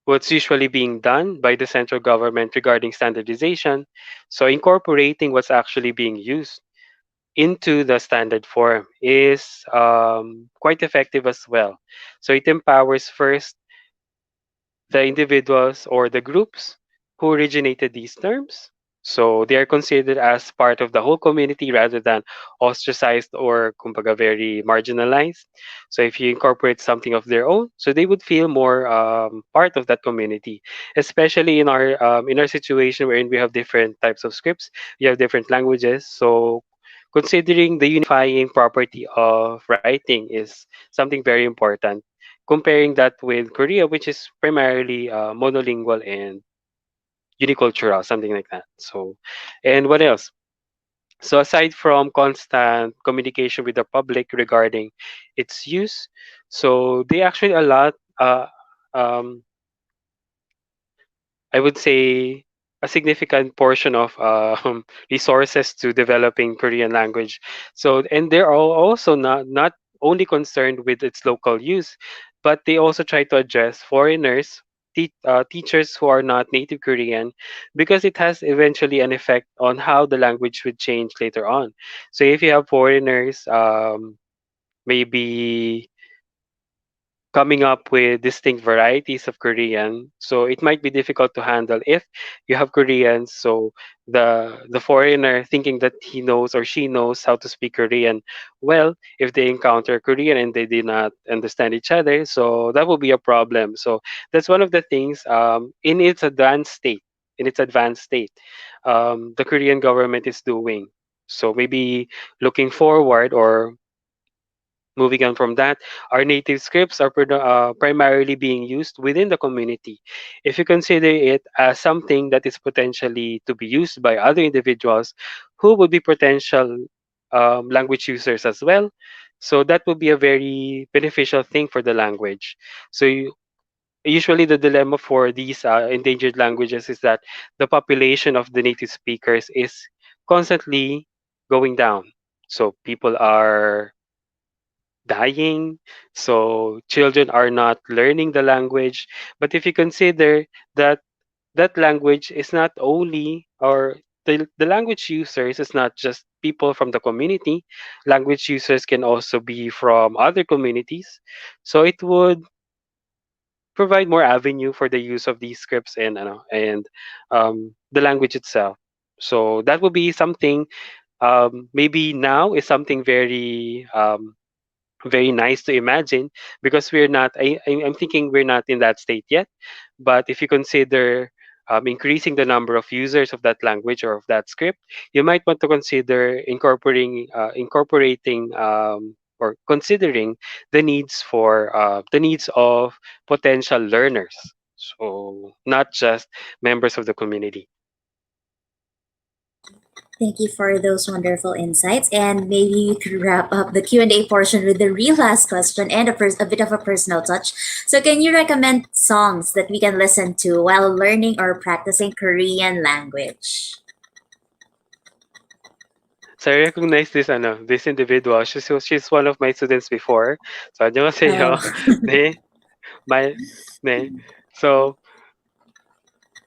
what's usually being done by the central government regarding standardization. So incorporating what's actually being used into the standard form is quite effective as well. So it empowers first the individuals or the groups who originated these terms. So they are considered as part of the whole community rather than ostracized or kumbaga very marginalized. So if you incorporate something of their own, so they would feel more part of that community, especially in our situation wherein we have different types of scripts, we have different languages. So considering the unifying property of writing is something very important comparing that with Korea, which is primarily monolingual and unicultural, something like that. So, and what else? So, aside from constant communication with the public regarding its use, so they actually allot, um, I would say, a significant portion of resources to developing Korean language. So, and they're all also not only concerned with its local use, but they also try to address foreigners, teachers who are not native Korean, because it has eventually an effect on how the language would change later on. So, if you have foreigners, maybe coming up with distinct varieties of Korean. So it might be difficult to handle if you have Koreans. So the foreigner thinking that he knows or she knows how to speak Korean well, if they encounter Korean and they did not understand each other, so that will be a problem. So that's one of the things in its advanced state. In its advanced state, the Korean government is doing. So maybe looking forward or moving on from that, our native scripts are primarily being used within the community. If you consider it as something that is potentially to be used by other individuals who would be potential language users as well, so that would be a very beneficial thing for the language. So usually the dilemma for these endangered languages is that the population of the native speakers is constantly going down. So people are dying, so children are not learning the language. But if you consider that that language is not only, or the language users is not just people from the community, language users can also be from other communities. So it would provide more avenue for the use of these scripts and the language itself. So that would be something, maybe now is something very nice to imagine, because we're not I'm thinking we're not in that state yet. But if you consider increasing the number of users of that language or of that script, you might want to consider incorporating or considering the needs of potential learners, so not just members of the community. Thank you for those wonderful insights. And maybe you could wrap up the Q&A portion with the real last question and a bit of a personal touch. So can you recommend songs that we can listen to while learning or practicing Korean language? So I recognize this individual. She's one of my students before. So 안녕하세요. Oh, 네, my 네. So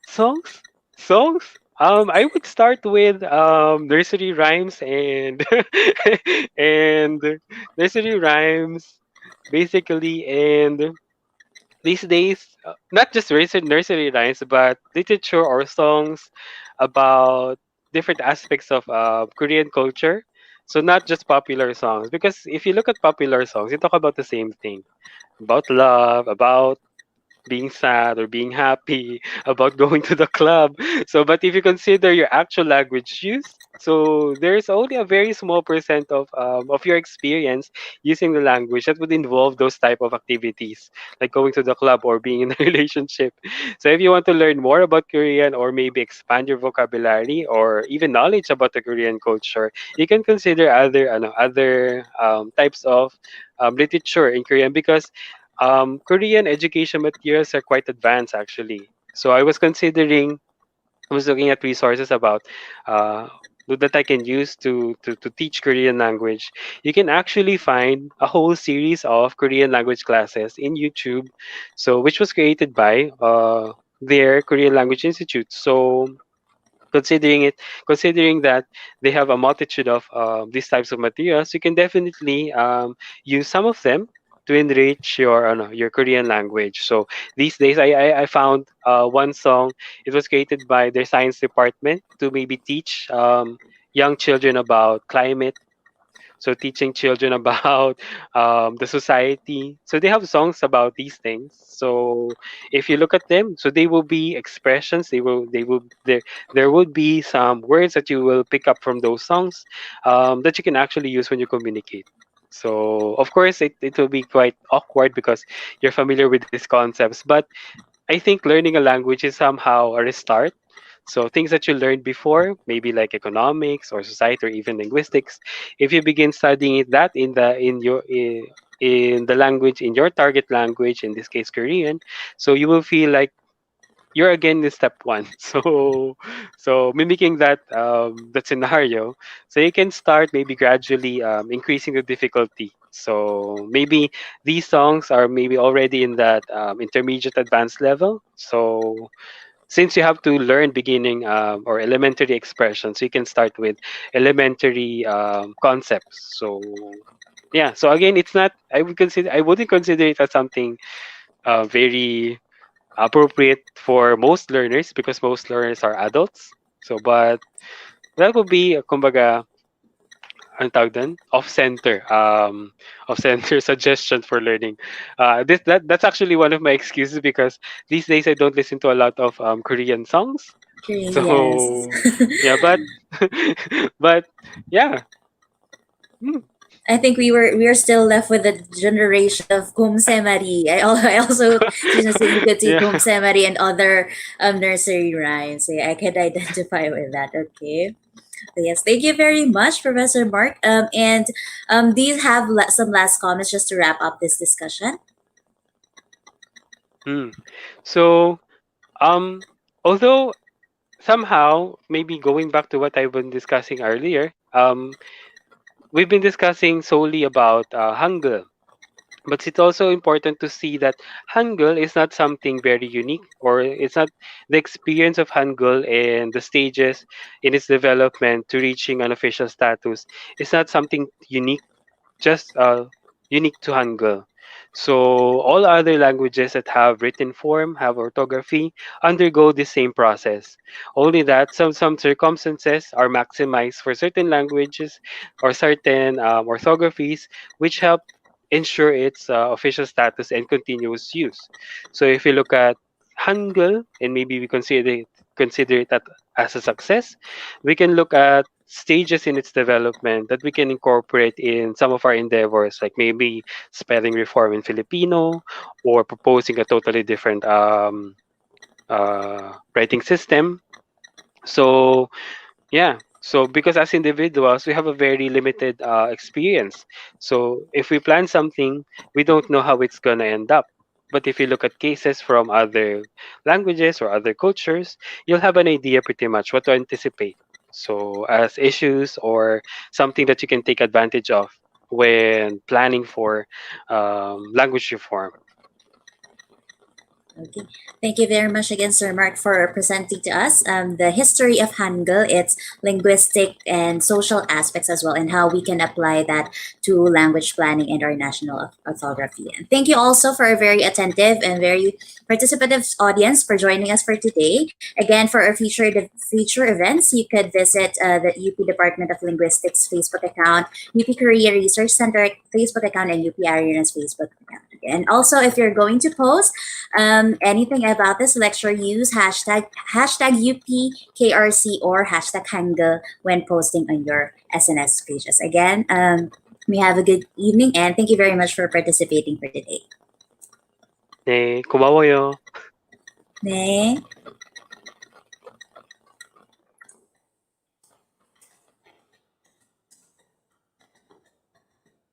songs, songs. I would start with nursery rhymes and and nursery rhymes, basically. And these days, not just nursery rhymes, but literature or songs about different aspects of Korean culture. So not just popular songs, because if you look at popular songs, you talk about the same thing, about love, about being sad or being happy, about going to the club. So, but if you consider your actual language use, so there's only a very small percent of your experience using the language that would involve those type of activities, like going to the club or being in a relationship. So, if you want to learn more about Korean or maybe expand your vocabulary or even knowledge about the Korean culture, you can consider other types of literature in Korean, because Korean education materials are quite advanced actually. So I was looking at resources about uh, that I can use to teach Korean language. You can actually find a whole series of Korean language classes in YouTube, so which was created by their Korean Language Institute. So considering that they have a multitude of these types of materials, you can definitely use some of them to enrich your Korean language. So these days, I found one song. It was created by their science department to maybe teach young children about climate, so teaching children about the society. So they have songs about these things. So if you look at them, so they will be expressions. There would be some words that you will pick up from those songs that you can actually use when you communicate. So of course it will be quite awkward because you're familiar with these concepts, but I think learning a language is somehow a restart. So things that you learned before, maybe like economics or society or even linguistics, if you begin studying that in the language, in your target language, in this case Korean, so you will feel like you're again in step one. So mimicking that scenario, so you can start maybe gradually increasing the difficulty. So maybe these songs are maybe already in that intermediate advanced level. So since you have to learn beginning or elementary expressions, you can start with elementary concepts. So yeah, so again, it's not. I wouldn't consider it as something very appropriate for most learners because most learners are adults. So, but that would be, kumbaga, ang tawag dun? Off-center. Off-center suggestion for learning. That's actually one of my excuses because these days I don't listen to a lot of Korean songs. Yes. So, yeah, but but yeah. Hmm. I think we were still left with the generation of Kumse Marie. I also listening to Yeah. Kumse Marie and other nursery rhymes. Yeah, I can identify with that. Okay. Yes, thank you very much, Professor Mark. And do you have some last comments just to wrap up this discussion? Hmm. So, um, although somehow maybe going back to what I've been discussing earlier, we've been discussing solely about Hangul. But it's also important to see that Hangul is not something very unique, or it's not the experience of Hangul and the stages in its development to reaching an official status. It's not something unique, just unique to Hangul. So all other languages that have written form, have orthography, undergo the same process. Only that some circumstances are maximized for certain languages or certain orthographies, which help ensure its official status and continuous use. So if you look at Hangul and maybe we consider it as a success, we can look at stages in its development that we can incorporate in some of our endeavors, like maybe spelling reform in Filipino or proposing a totally different writing system. So yeah. So because as individuals, we have a very limited experience. So if we plan something, we don't know how it's gonna end up. But if you look at cases from other languages or other cultures, you'll have an idea pretty much what to anticipate. So as issues or something that you can take advantage of when planning for language reform. Okay. Thank you very much again, Sir Mark, for presenting to us the history of Hangul, its linguistic and social aspects as well, and how we can apply that to language planning and our national orthography. And thank you also for a very attentive and very participative audience for joining us for today. Again, for our future events, you could visit the UP Department of Linguistics Facebook account, UP Korea Research Center Facebook account, and UP Arena's Facebook account. And also, if you're going to post anything about this lecture, use hashtag UPKRC or hashtag Hangeul when posting on your SNS pages. Again, we have a good evening and thank you very much for participating for today. 네, 고마워요. 네.